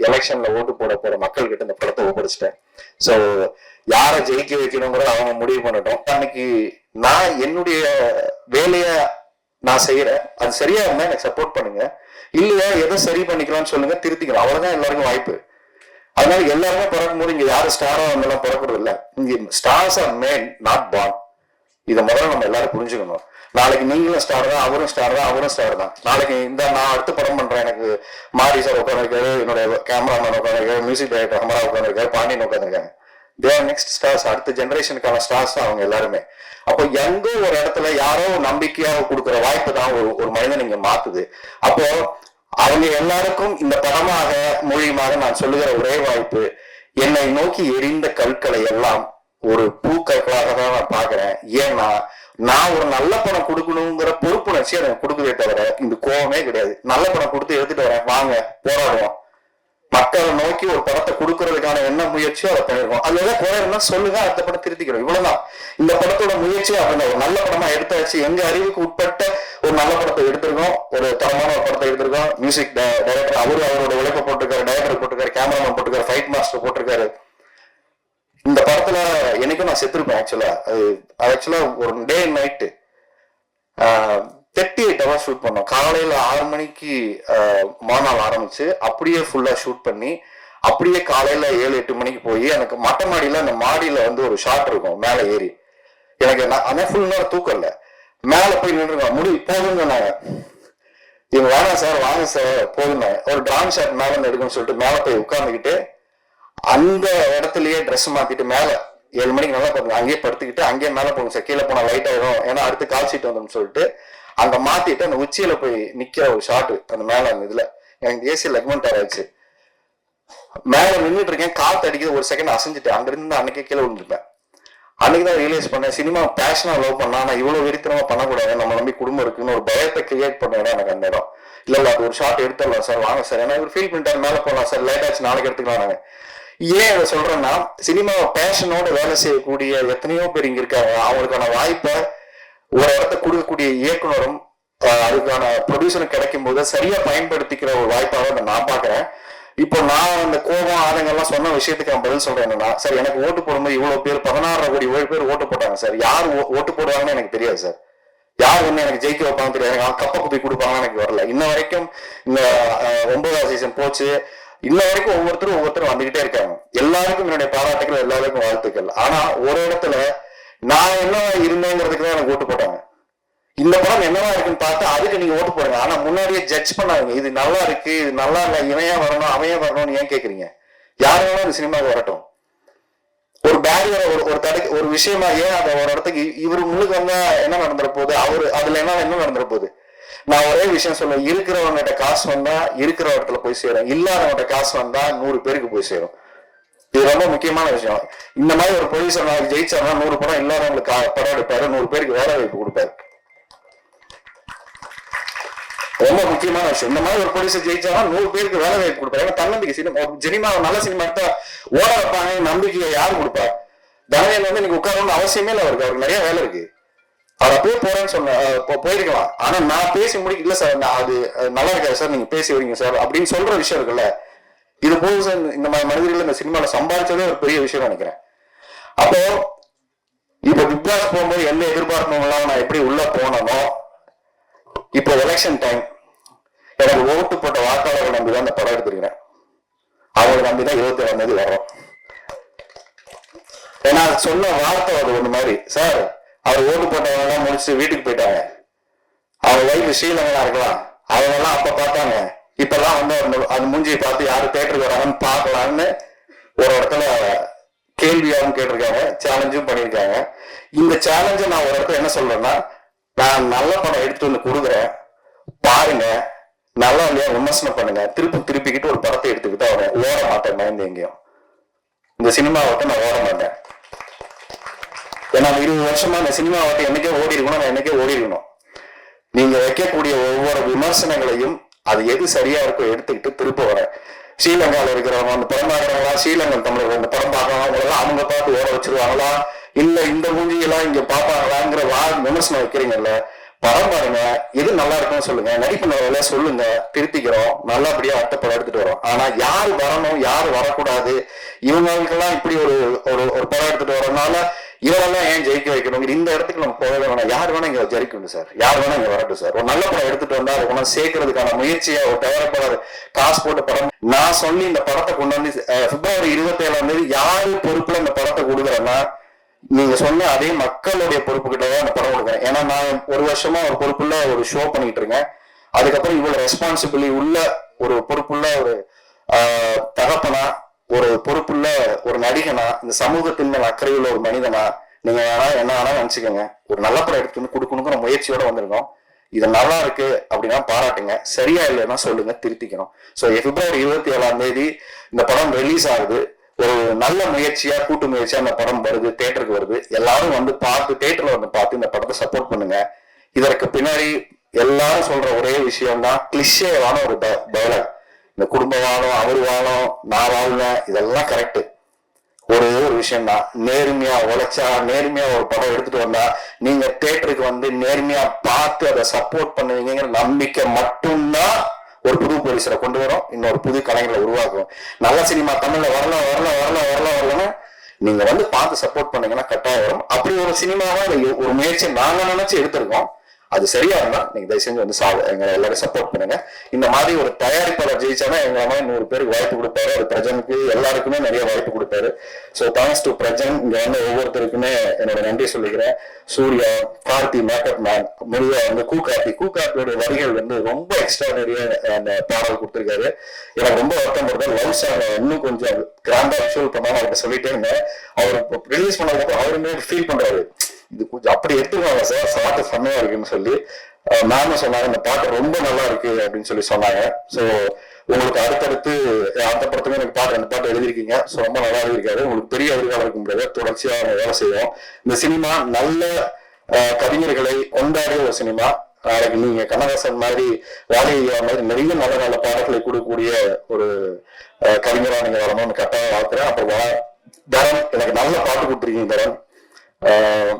எலெக்ஷன்ல ஓட்டு போட போற மக்கள் கிட்ட இந்த படத்தை ஒப்படைச்சிட்டேன். ஸோ யாரை ஜெயிக்க வைக்கணுங்கிறத அவங்க முடிவு பண்ணட்டும். அன்னைக்கு நான் என்னுடைய வேலைய நான் செய்யறேன், அது சரியா இருந்தா எனக்கு சப்போர்ட் பண்ணுங்க, இல்லையா எதை சரி பண்ணிக்கலாம்னு சொல்லுங்க, திருத்திக்கலாம். அவ்வளவுதான் எல்லாருக்கும் வாய்ப்பு. அதனால எல்லாருமே பிறக்கும் போது இங்க யாரும் ஸ்டாரா வந்தெல்லாம் பிறக்கிறது இல்லை. இங்க stars R mat not born. இதை முதல்ல நம்ம எல்லாரும் புரிஞ்சுக்கணும். நாளைக்கு நீங்களும் ஸ்டார் தான், அவரும் ஸ்டார் தான், அவரும் ஸ்டார் தான். நாளைக்கு இந்த நான் அடுத்த படம் பண்றேன், எனக்கு மாரி சார் உட்காந்துருக்காரு, என்னுடைய கேமராமேன் உட்காந்துருக்காரு, மியூசிக் டைரக்டர் அமரா உட்காந்துருக்காரு, பாண்டியன் உட்காந்துருக்காங்க. தேர் நெக்ஸ்ட் ஸ்டார்ஸ், அடுத்த ஜெனரேஷனுக்கான ஸ்டார்ஸ் தான் அவங்க எல்லாருமே. அப்போ எங்கோ ஒரு இடத்துல யாரோ நம்பிக்கையாக கொடுக்குற வாய்ப்பு தான் ஒரு மனிதன் இங்க மாத்துது. அப்போ அவங்க எல்லாருக்கும் இந்த படமாக மொழியுமாக நான் சொல்லுகிற ஒரே வாய்ப்பு, என்னை நோக்கி எரிந்த கற்களை எல்லாம் ஒரு பூக்களாக தான் நான் பாக்குறேன். ஏன்னா நான் ஒரு நல்ல படம் கொடுக்கணுங்கிற பொறுப்புணர்ச்சி எனக்கு கொடுக்கவே தவிர இந்த கோபமே கிடையாது. நல்ல படம் கொடுத்து எடுத்துட்டு வரேன், வாங்க போராடுவோம், மக்களை நோக்கி ஒரு படத்தை கொடுக்கறதுக்கான என்ன முயற்சியோ அதை பண்ணிருக்கோம். அதுல ஏதாவது குறை இருந்தா சொல்லுங்க, அடுத்த படம் திருத்திக்கிறோம், இவ்வளவுதான். இந்த படத்தோட முயற்சி அப்படின்னா ஒரு நல்ல படமா எடுத்தாச்சு. எங்க அறிவுக்கு உட்பட்ட ஒரு நல்ல படத்தை எடுத்திருக்கோம், ஒரு தரமான ஒரு படத்தை எடுத்திருக்கோம். மியூசிக் டைரக்டர் அவரோட உழைப்பை போட்டிருக்காரு, டைரக்டர் போட்டிருக்காரு, கேமராமேன் போட்டிருக்காரு, ஃபைட் மாஸ்டர் போட்டிருக்காரு. இந்த படத்துல என்னைக்கும் நான் செத்துருப்பேன். ஆக்சுவலா ஒரு day and night 38 hours shoot பண்ணோம். காலையில 6 மணிக்கு மாநாள் ஆரம்பிச்சு அப்படியே ஃபுல்லா ஷூட் பண்ணி அப்படியே காலையில 7-8 மணிக்கு போய் எனக்கு மொட்டை மாடியில அந்த மாடியில வந்து ஒரு ஷாட் இருக்கும் மேல ஏறி. எனக்கு ஆனால் ஃபுல் நேரம் தூக்கம் இல்லை. மேல போய் நின்றுருக்கோம், முடி போதுங்க நாங்க இவங்க வேணாம் சார் வாங்க சார் போதுங்க, ஒரு டிரான் ஷாட் மேல இருந்து எடுக்கணும்னு சொல்லிட்டு மேல போய் உட்கார்ந்துக்கிட்டு அந்த இடத்துலயே ட்ரெஸ் மாத்திட்டு மேல 7 மணிக்கு நல்லா பாருங்க அங்கேயே படுத்துக்கிட்டு அங்கேயே மேல போங்க சார், கீழே போனா லைட் ஆயிடும் ஏன்னா அடுத்து கால் சீட் வந்தோம்னு சொல்லிட்டு அங்க மாத்திட்டு அந்த உச்சியில போய் நிக்கிற ஒரு ஷாட்டு அந்த மேல அந்த இதுல எனக்கு ஏசி லெக்மெண்ட் ஆயிடுச்சு. மேல நின்றுட்டு இருக்கேன், காத்து அடிக்குது, ஒரு செகண்ட் அசைஞ்சிட்டு அங்க இருந்து அன்னைக்கே கீழே விழுந்துருப்பேன். அன்னைக்குதான் ரியலைஸ் பண்ணேன், சினிமா பேஷனா லவ் பண்ணா நான் இவ்வளவு வெறித்தனமா பண்ணக்கூடாது, நம்ம நம்பி குடும்பம் இருக்குன்னு ஒரு பயத்தை கிரியேட் பண்ண இடம் எனக்கு அந்த இடம். இல்ல அது ஒரு ஷாட் எடுத்துடலாம் சார் வாங்க சார், ஏன்னா இவர் ஃபீல் பண்ணிட்டாரு மேல போகலாம் சார், லேட் ஆச்சு நாளைக்கு எடுத்துக்கலாம். நாங்க ஏன் இதை சொல்றேன்னா சினிமாவை பேஷனோட வேலை செய்யக்கூடிய எத்தனையோ பேர் இங்க இருக்காங்க. அவங்களுக்கான வாய்ப்பை ஒரு இடத்த கொடுக்கக்கூடிய இயக்குனரும் அதுக்கான ப்ரொடியூசரும் கிடைக்கும் போது சரியா பயன்படுத்திக்கிற ஒரு வாய்ப்பாக நான் பாக்குறேன். இப்போ நான் அந்த கோபம் ஆதங்கள்லாம் சொன்ன விஷயத்துக்கு நான் பதில் சொல்றேன் என்னன்னா, சார் எனக்கு ஓட்டு போடும்போது இவ்வளவு பேர் 16 கோடி பேர் ஓட்டு போட்டாங்க சார். யார் ஓட்டு போடுவாங்கன்னு எனக்கு தெரியாது சார், யார் ஒண்ணு எனக்கு ஜெயிக்க வைப்பாங்க தெரியாது, எனக்கு கப்ப குப்பி கொடுப்பாங்கன்னு எனக்கு வரல. இன்ன வரைக்கும் இந்த 9வது சீசன் போச்சு, இன்ன வரைக்கும் ஒவ்வொருத்தரும் வந்துகிட்டே இருக்காங்க. எல்லாருக்கும் என்னுடைய பாராட்டுகள், எல்லாருக்கும் வாழ்த்துக்கள். ஆனா ஒரு இடத்துல நான் என்ன இருந்தேங்கிறதுக்கு தான் எனக்கு ஓட்டு போட்டாங்க. இந்த படம் என்னவா இருக்குன்னு பார்த்து அதுக்கு நீங்க ஓட்டு போடுங்க, ஆனா முன்னாடியே ஜட்ஜ் பண்ணாதீங்க. இது நல்லா இருக்கு, இது நல்லா இல்ல, இவையா வரணும் அவையா வரணும்னு ஏன் கேக்குறீங்க? யாரும் இந்த சினிமாவுக்கு வரட்டும். ஒரு பேரியரை ஒரு தடைக்கு ஒரு விஷயமா ஏன் அதை ஒரு இடத்துக்கு இவரு முழுக்க வந்தா என்ன நடந்துற போகுது, அவரு அதுல என்ன நடந்துற போகுது? நான் ஒரே விஷயம் சொல்லுவேன், இருக்கிறவங்கிட்ட காசு வந்தா இருக்கிற இடத்துல போய் சேரும், இல்லாதவங்கிட்ட காசு வந்தா 100 பேருக்கு போய் சேரும். இது ரொம்ப முக்கியமான விஷயம். இந்த மாதிரி ஒரு ப்ரொடியூசர் நாளைக்கு ஜெயிச்சாருன்னா 100 படம் இல்லாதவங்களுக்கு படம் எடுப்பாரு, 100 பேருக்கு வேலை வாய்ப்பு கொடுப்பாரு. ரொம்ப முக்கியமான விஷயம். இந்த மாதிரி ஒரு ப்ரொடியூசர் ஜெயிச்சாருன்னா 100 பேருக்கு வேலை வாய்ப்பு கொடுப்பாரு. ஏன்னா தன்னம்பிக்கை சினிமா நல்ல சினிமா எடுத்தா ஓட வைப்பாங்க, நம்பிக்கையை யாரு கொடுப்பா? தனவேல் வந்து நீங்க உட்காரணும்னு அவசியமே இல்லை, அவருக்கு நிறைய வேலை இருக்கு. அவர் அப்படியே போறேன்னு சொன்ன போயிருக்கலாம். ஆனா நான் பேசி முடிக்கல சார், அது நல்லா இருக்காது சார், நீங்க பேசி வரீங்க சார் அப்படின்னு சொல்ற விஷயம் இருக்குல்ல, இது போது சார் இந்த மாதிரி மனிதர்கள் இந்த சினிமால சம்பாதிச்சதே ஒரு பெரிய விஷயம் நினைக்கிறேன். அப்போ இப்ப பிக் பாஸ் போகும்போது எந்த எதிர்பார்ப்பும் நான் எப்படி உள்ள போனனோ, இப்போ எலெக்ஷன் டைம் எனக்கு ஓட்டு போட்ட வாக்காளர்கள் நம்பிதான் இந்த படம் எடுத்திருக்கிறேன். அவங்களை நம்பிதான் 27ஆம் தேதி வர்றோம். ஏன்னா சொன்ன வார்த்தை அது ஒண்ணு மாதிரி, சார் அவர் ஓட்டு போட்டவங்க எல்லாம் முடிச்சு வீட்டுக்கு போயிட்டாங்க, அவங்க வயது ஸ்ரீலங்கா இருக்கலாம், அவங்க எல்லாம் அப்ப பார்த்தாங்க, இப்பெல்லாம் வந்து அந்த மூஞ்சியை பார்த்து யாரு தேட்டருக்கு வராங்கன்னு பார்க்கலான்னு ஒரு இடத்துல கேள்வியாகவும் கேட்டிருக்காங்க, சேலஞ்சும் பண்ணியிருக்காங்க. இந்த சேலஞ்சை நான் ஒரு இடத்துல என்ன சொல்றேன்னா, நான் நல்ல படம் எடுத்துட்டு வந்து கொடுக்குறேன் பாருங்க, நல்லா இல்லையா விமர்சனம் பண்ணுங்க, திருப்பிக்கிட்டு ஒரு படத்தை எடுத்துக்கிட்டு அவன் ஓட மாட்டேன். பயந்து எங்கேயும் இந்த சினிமாவட்ட நான் ஓட மாட்டேன். ஏன்னா 20 வருஷமா இந்த சினிமாவட்ட என்னைக்கே ஓடி இருக்கணும், நான் என்னைக்கே ஓடி இருக்கணும். நீங்க வைக்கக்கூடிய ஒவ்வொரு விமர்சனங்களையும் அது எது சரியா இருக்கோ எடுத்துக்கிட்டு திருப்ப வரேன். ஸ்ரீலங்கால இருக்கிறவங்க அந்த படம் பார்க்கறாங்களா, ஸ்ரீலங்கன் தமிழர்கள் அந்த படம் பார்க்கறாங்களா, அவங்க பார்த்து ஓட வச்சிருவாங்களா, இல்ல இந்த மூஞ்சியெல்லாம் இங்க பாப்பாங்களாங்கிற விமர்சனம் வைக்கிறீங்கல்ல, படம் பாருங்க, எது நல்லா இருக்குன்னு சொல்லுங்க, நடிப்பு நல்லா சொல்லுங்க, திருத்திக்கிறோம், நல்லபடியா அடுத்த படம் எடுத்துட்டு வரோம். ஆனா யாரு வரணும் யாரு வரக்கூடாது, இவங்களுக்கெல்லாம் இப்படி ஒரு ஒரு ஒரு படம் எடுத்துட்டு வரனால இவரெல்லாம் ஏன் ஜெயிக்க வைக்கணும், இந்த இடத்துக்கு நம்ம போகவே வேணாம். யார் வேணா இங்க ஜெயிக்கணும் சார், யார் வேணா இங்க வரட்டும் சார். ஒரு நல்ல படம் எடுத்துட்டு வந்தா அது ஒன்னும் சேர்க்கறதுக்கான முயற்சியா ஒரு தயாரிப்பாளர் காசு போட்டு படம் நான் சொல்லி இந்த படத்தை கொண்டு வந்து பிப்ரவரி 27 யாரு பொறுப்புல இந்த படத்தை கொடுக்குறேன்னா நீங்க சொன்ன அதே மக்களுடைய பொறுப்பு கிட்டதான் அந்த படம் கொடுக்குறேன். ஏன்னா நான் ஒரு வருஷமா ஒரு பொறுப்புள்ள ஒரு ஷோ பண்ணிட்டு இருக்கேன். அதுக்கப்புறம் இவ்வளவு ரெஸ்பான்சிபிலிட்டி உள்ள ஒரு பொறுப்புள்ள ஒரு தகப்பனா, ஒரு பொறுப்புள்ள ஒரு நடிகனா, இந்த சமூகத்தின் மேல் அக்கறையுள்ள ஒரு மனிதனா, நீங்க என்ன வேணா நினைச்சுக்கோங்க. ஒரு நல்ல படம் எடுத்து வந்து கொடுக்கணுங்கிற முயற்சியோட வந்திருக்கோம். இது நல்லா இருக்கு அப்படின்னா பாராட்டுங்க, சரியா இல்லைன்னா சொல்லுங்க, திருத்திக்கணும். ஸோ பிப்ரவரி 27 இந்த படம் ரிலீஸ் ஆகுது. ஒரு நல்ல முயற்சியா கூட்டு முயற்சியா அந்த படம் வருது, தியேட்டருக்கு வருது. எல்லாரும் வந்து பார்த்து தியேட்டர்ல வந்து பார்த்து இந்த படத்தை சப்போர்ட் பண்ணுங்க. இதற்கு பின்னாடி எல்லாரும் சொல்ற ஒரே விஷயம் தான், கிளிஷேவான ஒரு டயலாக். இந்த குடும்ப வாழம், அவர் வாழம், நான் வாழ்வேன், இதெல்லாம் கரெக்ட். ஒரே ஒரு விஷயம் தான், நேர்மையா உழைச்சா, நேர்மையா ஒரு படம் எடுத்துட்டு வந்தா, நீங்க தியேட்டருக்கு வந்து நேர்மையா பார்த்து அதை சப்போர்ட் பண்ணுவீங்கிற நம்பிக்கை மட்டும்தான் ஒரு புது போலீஸரை கொண்டு வரும், இன்னொரு புது கலைஞர்களை உருவாக்கும். நல்ல சினிமா தமிழ்ல வரலாம் நீங்க வந்து பார்த்து சப்போர்ட் பண்ணீங்கன்னா கட்டாயம் வரும். அப்படி ஒரு சினிமாவா ஒரு முயற்சி நாங்க நினைச்சு எடுத்திருக்கோம். அது சரியா இருந்தா நீங்க தயவு செஞ்சு வந்து எங்க எல்லாரும் சப்போர்ட் பண்ணுங்க. இந்த மாதிரி ஒரு தயாரிப்பாளர் ஜெயிச்சானா எங்க மாதிரி 100 பேருக்கு வாய்ப்பு கொடுப்பாரு. அது பிரஜனுக்கு எல்லாருக்குமே நிறைய வாய்ப்பு கொடுப்பாரு. So thanks to Prajan. இங்க வந்து ஒவ்வொருத்தருக்குமே என்னோட நன்றி சொல்லிக்கிறேன். சூர்யா, கார்த்தி, மேக்கப் மேன், முருகா வந்து கூகார்த்தியோட வரிகள் வந்து ரொம்ப எக்ஸ்ட்ராடனரியா அந்த பாடல் கொடுத்திருக்காரு. எனக்கு ரொம்ப வருத்தம் படுது. லவ் சாங் இன்னும் கொஞ்சம் கிராண்டா விஷுவல் பண்ணாலும் அவர்கிட்ட சொல்லிட்டே இருந்தேன். அவர் ரிலீஸ் பண்ணதுக்கு அவருமே ஃபீல் பண்றாரு, இது கொஞ்சம் அப்படி எடுத்துருவாங்க சார், பாட்டு செம்மையா இருக்குன்னு சொல்லி மேம் சொன்னாங்க. இந்த பாட்டு ரொம்ப நல்லா இருக்கு அப்படின்னு சொல்லி சொன்னாங்க. ஸோ உங்களுக்கு அடுத்தடுத்து அந்த படத்துக்கு எனக்கு பாட்டு 2 பாட்டு எழுதிருக்கீங்க. ஸோ ரொம்ப நல்லா எழுதியிருக்காரு. உங்களுக்கு பெரிய எதிர்காலம் இருக்கும் போது தொடர்ச்சியா வேலை செய்வோம். இந்த சினிமா நல்ல கவிஞர்களை கொண்டாடிய ஒரு சினிமா. நாளைக்கு நீங்க கண்ணதாசன் மாதிரி, வாலியா மாதிரி நிறைய நல்ல நல்ல பாடல்களை கொடுக்கக்கூடிய ஒரு கவிஞரா நீங்க வரணும்னு கட்டாயம் வாழ்த்துறேன். அப்புறம் தரன், எனக்கு நல்ல பாட்டு கொடுத்துருக்கீங்க தரன்.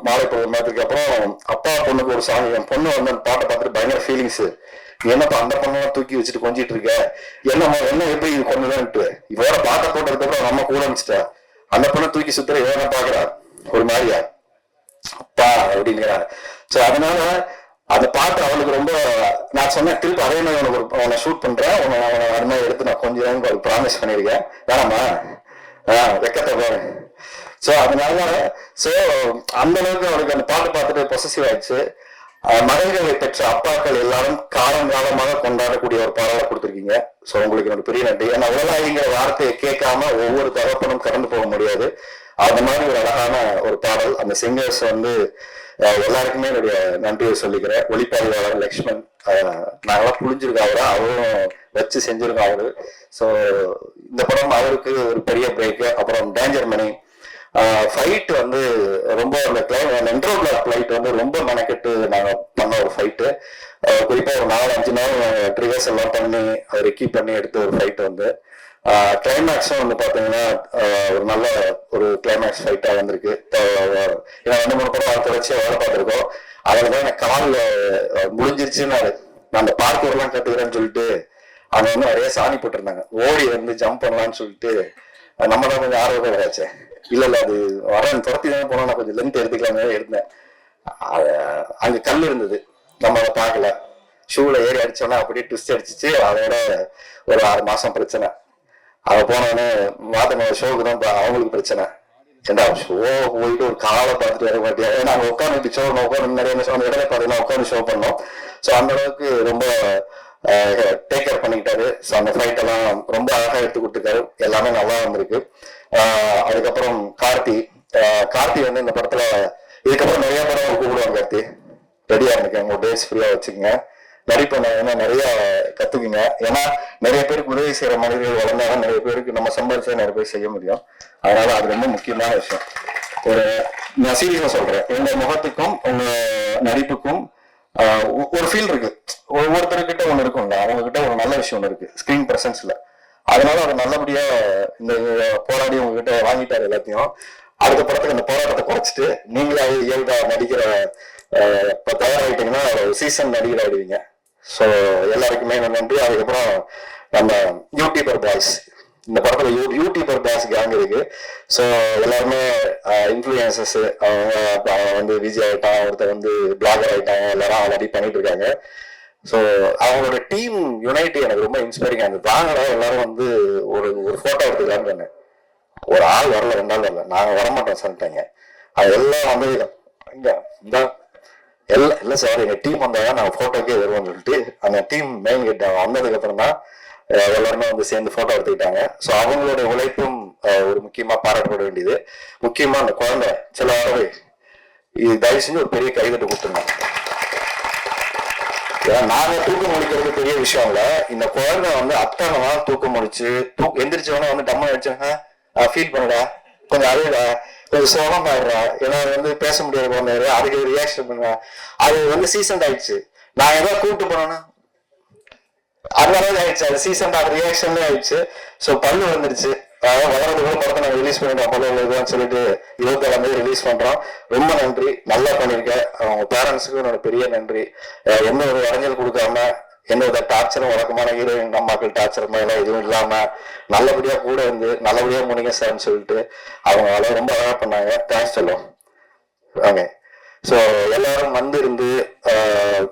மாலை பொழுதுக்கு அப்புறம் அப்பா பொண்ணுக்கு ஒரு சாங், என் பொண்ணு வந்து அந்த பாட்டை பார்த்துட்டு பயங்கர ஃபீலிங்ஸ், என்னப்பா அந்த பொண்ணெல்லாம் தூக்கி வச்சுட்டு கொஞ்சிட்டு இருக்க, என்ன எப்படி இது கொண்டுதான்ட்டு இவர பாட்டை போட்டதுக்கு அப்புறம் நம்ம கூட வச்சுட்டா அந்த பொண்ணை தூக்கி சுத்துற இவன பாக்குறா ஒரு மாதிரியா அப்பா அப்படிங்கிறா. ஸோ அதனால அந்த பாட்டு அவளுக்கு ரொம்ப, நான் சொன்னேன் திருப்பி அதே மாதிரி உனக்கு ஷூட் பண்றேன், அவனை அது மாதிரி எடுத்து நான் கொஞ்சம் அவளுக்கு ப்ராமிஸ் பண்ணியிருக்கேன். வேணாமா வெக்கத்தை பாரு. ஸோ அதனால அந்த அளவுக்கு அவளுக்கு அந்த பாட்டு பார்த்துட்டு பொசசிவ் ஆயிடுச்சு. மகன்களை பெற்ற அப்பாக்கள் எல்லாரும் காலமாக கொண்டாடக்கூடிய ஒரு பாடலை கொடுத்துருக்கீங்க. ஸோ உங்களுக்கு என்னோட பெரிய நன்றி. ஏன்னா உலகாயிங்கிற வார்த்தையை கேட்காம ஒவ்வொரு தகப்பனும் கடந்து போக முடியாது. அந்த மாதிரி ஒரு அழகான ஒரு பாடல். அந்த சிங்கர்ஸ் வந்து எல்லாருக்குமே என்னுடைய நன்றியை சொல்லிக்கிறேன். ஒளிப்பதிவாளர் லக்ஷ்மண், நாங்களாம் புரிஞ்சிருக்கோம் அவரை, அவரும் வச்சு செஞ்சிருக்கோம் அவரு. ஸோ இந்த படம் அவருக்கு ஒரு பெரிய பிரேக்கு. அப்புறம் டேஞ்சர் மணி ஃபைட் வந்து ரொம்ப அந்த இன்ட்ரோல ஃபிளைட் வந்து ரொம்ப மெனக்கெட்டு நாங்க பண்ண ஒரு ஃபைட்டு. குறிப்பா ஒரு 4-5 நாள் ட்ரிகர்ஸ் எல்லாம் பண்ணி அதை ரெக்கி பண்ணி எடுத்த ஒரு ஃபைட் வந்து கிளைமேக்ஸும் வந்து பாத்தீங்கன்னா ஒரு நல்ல ஒரு கிளைமேக்ஸ் ஃபைட்டா வந்திருக்கு. ஏன்னா 2-3 படம் தொடர்ச்சியா வேலை பார்த்துருக்கோம். அதுலதான் எனக்கு காலில் முடிஞ்சிருச்சுன்னு நான் அந்த பார்க்கர் எல்லாம் கத்துக்கிறேன்னு சொல்லிட்டு அங்க வந்து நிறைய சாணி போட்டிருந்தாங்க. ஓடி வந்து ஜம்ப் பண்ணலான்னு சொல்லிட்டு நம்ம தான் கொஞ்சம் ஆர்வம் கிடையாச்சு. இல்ல அது வரேன் துரத்தி தானே போனோம், நான் கொஞ்சம் லென்த் எடுத்துக்கலாமே எடுத்தேன். அங்க கல் இருந்தது, நம்ம அதை பார்க்கல. ஷூல ஏறி அடிச்சோன்னா அப்படியே ட்விஸ்ட் அடிச்சிச்சு. அதோட ஒரு 6 மாசம் பிரச்சனை. அவ போனோடனே மாதங்க ஷோக்கு தான் அவங்களுக்கு பிரச்சனை. ஏண்டா ஷோ போயிட்டு ஒரு காலை பார்த்துட்டு வர மாட்டியா, ஏன்னா அங்க உட்காந்து ஷோ உட்காந்து நிறைய அந்த இடத்துல பார்த்தீங்கன்னா உட்காந்து ஷோ பண்ணோம். ஸோ அந்த அளவுக்கு ரொம்ப டேக் கேர் பண்ணிக்கிட்டாரு. ஸோ அந்த ஃபைட் எல்லாம் ரொம்ப அழகா எடுத்து கொடுத்துருக்காரு. எல்லாமே நல்லா வந்திருக்கு. அதுக்கப்புறம் கார்த்தி வந்து இந்த படத்துல இதுக்கப்புறம் நிறைய படம் கூப்பிடுவாங்க. கார்த்தி ரெடியா இருந்துக்கேன், உங்க டேஸ் ஃப்ரீயா வச்சுக்கோங்க, நடிப்பண்ண நிறைய கத்துக்குங்க. ஏன்னா நிறைய பேருக்கு உதவி செய்யற மனிதர்கள் வளர்ந்தாலும் நிறைய பேருக்கு நம்ம சம்பாதிச்சா நிறைய பேர் செய்ய முடியும். அதனால அது ரொம்ப முக்கியமான விஷயம். நான் சீரியஸா சொல்றேன், உங்க முகத்துக்கும் உங்க நடிப்புக்கும் ஒரு ஃபீல் இருக்கு. ஒவ்வொருத்தருக்கிட்ட ஒண்ணு இருக்கும்ல, அவங்க கிட்ட ஒரு நல்ல விஷயம் ஒண்ணு இருக்கு ஸ்கிரீன் பிரசன்ஸ்ல. அதனால அவர் நல்லபடியா இந்த போராடி உங்ககிட்ட வாங்கிட்டாரு எல்லாத்தையும். அடுத்த படத்துக்கு அந்த போராட்டத்தை குறைச்சிட்டு நீங்களே இயல்பா நடிக்கிற இப்போ தயாராகிட்டீங்கன்னா சீசன் நடிகர் ஆயிடுவீங்க. ஸோ எல்லாருக்குமே நன்றி. அதுக்கப்புறம் நம்ம யூடியூபர் பாய்ஸ், இந்த படத்துல யூடியூபர் பாய்ஸ் கேங் இருக்கு. ஸோ எல்லாருமே இன்ஃப்ளூயன்சஸ், அவங்க வந்து விஜய் ஆயிட்டான், ஒருத்தர் வந்து பிளாகர் ஆயிட்டாங்க, எல்லாரும் ஆல்ரெடி பண்ணிட்டு இருக்காங்க. ஸோ அவங்களோட டீம் யுனைட்டி எனக்கு ரொம்ப இன்ஸ்பைரிங் ஆகுது. வாங்கடா எல்லாரும் வந்து ஒரு போட்டோ எடுத்துக்கலான்னு சொன்னேன். ஒரு ஆள் வரல, 2 நாள் வரல, நாங்க வரமாட்டோம் சொல்லிட்டாங்க. அது எல்லாம் வந்து இங்க இந்த இல்ல சார் எங்க டீம் வந்தாதான் நாங்க போட்டோக்கே வருவோம்னு சொல்லிட்டு அந்த டீம் மெயின் கேட் வந்ததுக்கு அப்புறம் தான் எல்லாருமே வந்து சேர்ந்து போட்டோ எடுத்துக்கிட்டாங்க. ஸோ அவங்களோட உழைப்பும் ஒரு முக்கியமா பாராட்டப்பட வேண்டியது. முக்கியமா அந்த குழந்தை சில இது தயவு செஞ்சு ஒரு பெரிய கைதட்டு கொடுத்துருந்தாங்க. நாங்க தூக்கம் முடிக்கிறது பெரிய விஷயம் இல்ல, இந்த குழந்தை வந்து அத்தனை நாள் தூக்கம் முடிச்சு எந்திரிச்சவன வந்து டம்ம அடிச்சாங்க, ஃபீல் பண்ணுடா, கொஞ்சம் அழுடா, கொஞ்சம் சோகம் ஆயிடுறா, ஏன்னா வந்து பேச முடியாது குழந்தை, அதுக்கு ரியாக்ஷன் பண்ணுவா. அது வந்து சீசன் ஆயிடுச்சு. நான் ஏதாவது கூப்பிட்டு போனேன்னா அதனால ஆயிடுச்சு, அது சீசன் அது ரியாக்ஷன்ல ஆயிடுச்சு. ஸோ பல்லு வந்துருச்சு. வளர்றதுக்குள்ள படத்தை நாங்கள் ரிலீஸ் பண்ணிட்டோம், பல்லு சொல்லிட்டு 27 ரிலீஸ் பண்றோம். ரொம்ப நன்றி, நல்லா பண்ணிருக்கேன். அவங்க பேரண்ட்ஸுக்கும் என்னோட பெரிய நன்றி. எந்த ஒரு இடைஞ்சல் கொடுக்காம, எந்த ஒரு டார்ச்சரும், வழக்கமான ஹீரோயின் அம்மாக்கள் டார்ச்சர் எல்லாம் எதுவும் இல்லாம நல்லபடியா கூட இருந்து நல்லபடியா முடிங்க சார்ன்னு சொல்லிட்டு அவங்க ரொம்ப அழகா பண்ணாங்க. தேங்க்ஸ் சொல்லுவோம் வாங்க. ஸோ எல்லாரும் வந்து இருந்து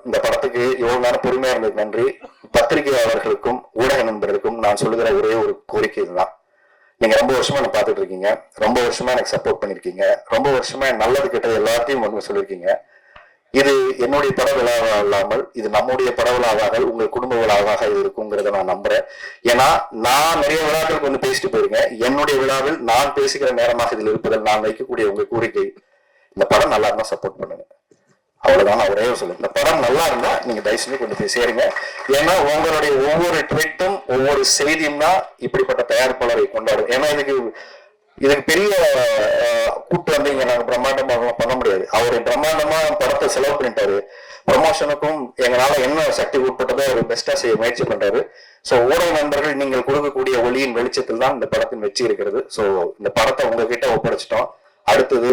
இந்த படத்துக்கு இவ்வளவு நேரம் பொறுமையா இருந்தது நன்றி. பத்திரிகையாளர்களுக்கும் ஊடக நண்பர்களுக்கும் நான் சொல்லுகிற ஒரே ஒரு கோரிக்கை இதுதான். நீங்க ரொம்ப வருஷமா என்ன பார்த்துட்டு இருக்கீங்க, ரொம்ப வருஷமா எனக்கு சப்போர்ட் பண்ணிருக்கீங்க, ரொம்ப வருஷமா நல்லது கெட்டது எல்லாத்தையும் வந்து சொல்லியிருக்கீங்க. இது என்னுடைய பட விழாவாக இல்லாமல் இது நம்முடைய பட விழாவாக, உங்கள் குடும்ப விழாவாக இது இருக்குங்கிறத நான் நம்புறேன். ஏன்னா நான் நிறைய விழாக்களுக்கு வந்து பேசிட்டு போயிருக்கேன். என்னுடைய விழாவில் நான் பேசுகிற நேரமாக இதில் இருப்பதில் நான் வைக்கக்கூடிய உங்க கோரிக்கை, இந்த படம் நல்லா இருந்தா சப்போர்ட் பண்ணுங்க. அவ்வளவுதான் நான் ஒரே சொல்லுங்க. இந்த படம் நல்லா இருந்தா நீங்க தயவு செஞ்சு கொண்டு போய் சேருங்க. ஏன்னா உங்களுடைய ஒவ்வொரு ட்வீட்டும் ஒவ்வொரு செய்தியும் தான் இப்படிப்பட்ட தயாரிப்பாளரை கொண்டாடும். ஏன்னா இதுக்கு பெரிய கூட்டு வந்து இங்க நாங்க பிரம்மாண்டமா பண்ண முடியாது. அவரு பிரம்மாண்டமா படத்தை செலவு பண்ணிட்டாரு. ப்ரமோஷனுக்கும் எங்களால என்ன சக்தி உட்பட்டதோ அவர் பெஸ்டா செய்ய முயற்சி பண்றாரு. ஸோ ஊடக நண்பர்கள் நீங்கள் கொடுக்கக்கூடிய ஒளியின் வெளிச்சத்தில் தான் இந்த படத்தின் வெற்றி இருக்கிறது. ஸோ இந்த படத்தை உங்ககிட்ட ஒப்படைச்சிட்டோம். அடுத்தது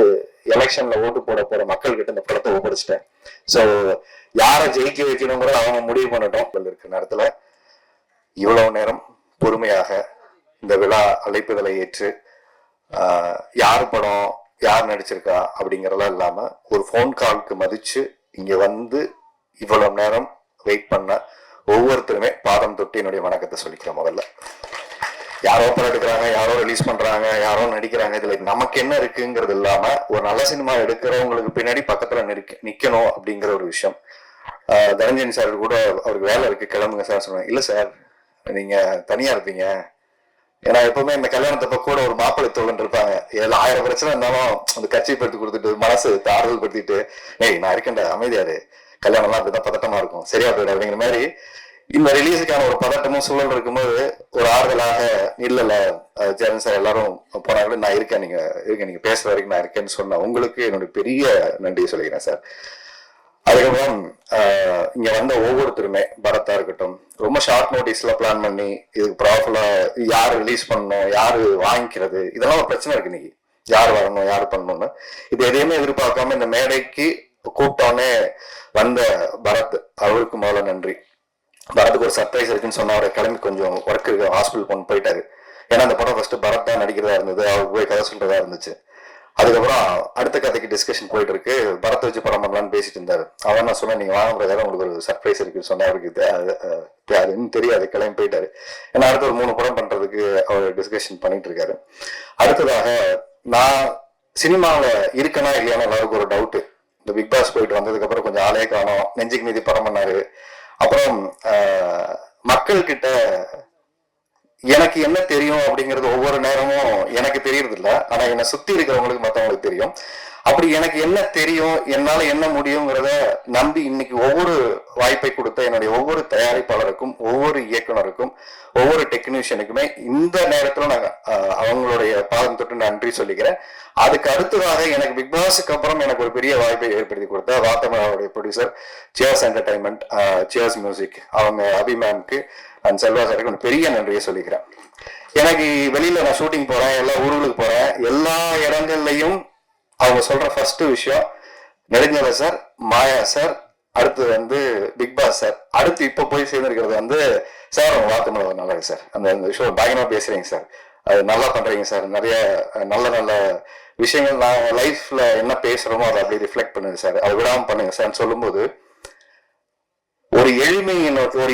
எலெக்ஷன்ல ஓட்டு போட போற மக்கள் கிட்ட இந்த படத்தை ஒப்படைச்சிட்டேன். ஸோ யாரை ஜெயிக்க வைக்கணுங்கிற அவங்க முடிவு பண்ணட்டும். இருக்கிற நேரத்துல இவ்வளவு நேரம் பொறுமையாக இந்த விழா அழைப்புதலை ஏற்று யார் படம் யார் நடிச்சிருக்கா அப்படிங்கறதெல்லாம் இல்லாம ஒரு போன் காலுக்கு மதிச்சு இங்க வந்து இவ்வளவு நேரம் வெயிட் பண்ண ஒவ்வொருத்தருமே பாதம் தொட்டு என்னுடைய வணக்கத்தை சொல்லிக்கிறேன். முதல்ல யாரோ படம் எடுக்கிறாங்க, யாரோ ரிலீஸ் பண்றாங்க, யாரோ நடிக்கிறாங்க, இதுல நமக்கு என்ன இருக்குங்கிறது இல்லாம ஒரு நல்ல சினிமா எடுக்கிறவங்களுக்கு பின்னாடி பக்கத்துல நிக்கணும் அப்படிங்கிற ஒரு விஷயம். தனஞ்சயன் சார் கூட அவருக்கு வேலை இருக்கு, கிளம்புங்க சார் சொன்னாங்க. இல்ல சார் நீங்க தனியா இருப்பீங்க, ஏன்னா எப்பவுமே இந்த கல்யாணத்தப்ப கூட ஒரு மாப்பிள்ளை தோழன் இருப்பாங்க. 1000 பிரச்சனை இருந்தாலும் அந்த கட்சி படுத்தி கொடுத்துட்டு மனசு ஆறுதல் படுத்திட்டு, ஏய் நான் இருக்கேன்டா அமைதியாரு, கல்யாணம் எல்லாம் அப்படிதான் பதட்டமா இருக்கும், சரியா போயிடும் அப்படிங்கிற மாதிரி இந்த ரிலீஸுக்கான ஒரு பதட்டமும் சூழல் இருக்கும்போது ஒரு ஆறுதலாக இல்ல ஜெரன் சார் எல்லாரும் போனாலும் நான் இருக்கேன், நீங்க பேசுற வரைக்கும் நான் இருக்கேன்னு சொன்ன உங்களுக்கு என்னோட பெரிய நன்றியை சொல்லிக்கிறேன் சார். அதுக்கப்புறம் இங்க வந்த ஒவ்வொருத்தருமே, பரத்தா இருக்கட்டும், ரொம்ப ஷார்ட் நோட்டீஸ்ல பிளான் பண்ணி இதுக்கு ப்ராப்பரா யாரு ரிலீஸ் பண்ணணும், யாரு வாங்கிக்கிறது, இதெல்லாம் ஒரு பிரச்சனை இருக்கு. இன்னைக்கு யார் வரணும் யாரு பண்ணணும்னு இது எதையுமே எதிர்பார்க்காம இந்த மேடைக்கு கூப்பிட்டோன்னே வந்த பரத், அவருக்கு முதல்ல நன்றி. பரத்துக்கு ஒரு சர்ப்ரைஸ் இருக்குன்னு சொன்ன அவரை கிளம்பி கொஞ்சம் ஒர்க் இருக்கு, ஹாஸ்பிட்டல் போயிட்டாரு. ஏன்னா அந்த படம் ஃபர்ஸ்ட் பரத் தான் நடிக்கிறதா இருந்தது, அவருக்கு போய் கதை சொல்றதா இருந்துச்சு. அதுக்கப்புறம் அடுத்த கதைக்கு டிஸ்கஷன் போயிட்டு இருக்கு, பரத்தை வச்சு படம் பண்ணலான்னு பேசிட்டு இருந்தாரு. அவன் நான் சொன்னேன், நீங்க வாங்க பிரகாரம் உங்களுக்கு ஒரு சர்ப்ரைஸ் இருக்குன்னு சொன்ன அவருக்கு அது இன்னும் தெரியாது, கிளம்பி போயிட்டாரு. ஏன்னா அடுத்த ஒரு 3 படம் பண்றதுக்கு அவர் டிஸ்கஷன் பண்ணிட்டு இருக்காரு. அடுத்ததாக நான் சினிமாவில இருக்கனா இல்லையானா எல்லாருக்கும் ஒரு டவுட். இந்த பிக் பாஸ் போயிட்டு வந்ததுக்கு அப்புறம் கொஞ்சம் ஆளே காணோம், நெஞ்சுக்கு மீதி படம் பண்ணாரு. அப்புறம் மக்கள் கிட்ட எனக்கு என்ன தெரியும் அப்படிங்கிறது ஒவ்வொரு நேரமும் எனக்கு தெரியறது இல்லை, ஆனா என்னை சுத்தி இருக்கிறவங்களுக்கு மற்றவங்களுக்கு தெரியும். அப்படி எனக்கு என்ன தெரியும், என்னால என்ன முடியுங்கிறத நம்பி இன்னைக்கு ஒவ்வொரு வாய்ப்பை கொடுத்த என்னுடைய ஒவ்வொரு தயாரிப்பாளருக்கும், ஒவ்வொரு இயக்குனருக்கும், ஒவ்வொரு டெக்னீஷியனுக்குமே இந்த நேரத்துல நான் அவங்களுடைய பாதம் தொட்டு நன்றி சொல்லிக்கிறேன். அதுக்கு அடுத்ததாக எனக்கு பிக் பாஸுக்கு அப்புறம் எனக்கு ஒரு பெரிய வாய்ப்பை ஏற்படுத்தி கொடுத்த வாத்தமராவுடைய producer cheers entertainment, cheers music, அவங்க அபிமேம்க்கு அண்ட் செல்வா சாருக்கு பெரிய நன்றியை சொல்லிக்கிறேன். எனக்கு வெளியில நான் ஷூட்டிங் போறேன், எல்லா ஊர்களுக்கு போறேன், எல்லா இடங்கள்லையும் அவங்க சொல்ற ஃபர்ஸ்ட் விஷயம் நெடுஞ்செழியன் சார், மாயா சார், அடுத்து வந்து பிக் பாஸ் சார், அடுத்து இப்ப போய் சேர்ந்திருக்கிறது வந்து சார் உங்க வாக்குமூலம் நல்லா இருக்கு சார், அந்த ஷோ பயங்கரமா பேசுறீங்க சார், அது நல்லா பண்றீங்க சார், நிறைய நல்ல நல்ல விஷயங்கள் நான் லைஃப்ல என்ன பேசுறோமோ அதை அப்படி ரிஃப்ளெக்ட் பண்ணுங்க சார், அதை விடாம பண்ணுங்க சார் சொல்லும்போது ஒரு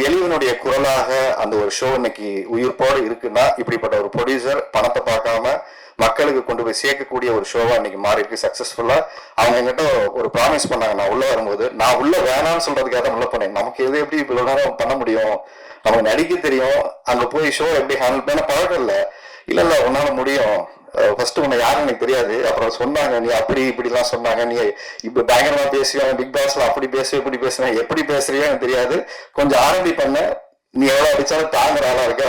எளிவனுடைய குரலாக அந்த ஒரு ஷோ இன்னைக்கு உயிர்ப்போடு இருக்குன்னா இப்படிப்பட்ட ஒரு ப்ரொடியூசர் பணத்தை பார்க்காம மக்களுக்கு கொண்டு போய் சேர்க்கக்கூடிய ஒரு ஷோவா இன்னைக்கு மாறி இருக்கு சக்சஸ்ஃபுல்லா. அவங்க என்கிட்ட ஒரு ப்ராமிஸ் பண்ணாங்க, நான் உள்ள வரும்போது நான் உள்ள வேணாம்னு சொல்றதுக்காக தான் உள்ள பண்ணேன். நமக்கு எது எப்படி இவ்வளவு நேரம் பண்ண முடியும், நமக்கு நடிக்க தெரியும், அங்க போய் ஷோ எப்படி ஹேண்டில் பண்ண பழக்கம் இல்லை, இல்ல உன்னால முடியும், ஃபர்ஸ்ட் உன்னை யாரும் எனக்கு தெரியாது, அப்புறம் சொன்னாங்க நீ அப்படி இப்படிலாம் சொன்னாங்க, நீ இப்ப பயங்கரமா பேசுவாங்க பிக் பாஸ்ல, அப்படி பேசுவேன் இப்படி பேசுவேன், எப்படி பேசுறியோ எனக்கு தெரியாது, கொஞ்சம் ஆரம்பி பண்ண, நீ எவ்வளவு அடிச்சாலும் தாங்குற ஆளா இருக்க,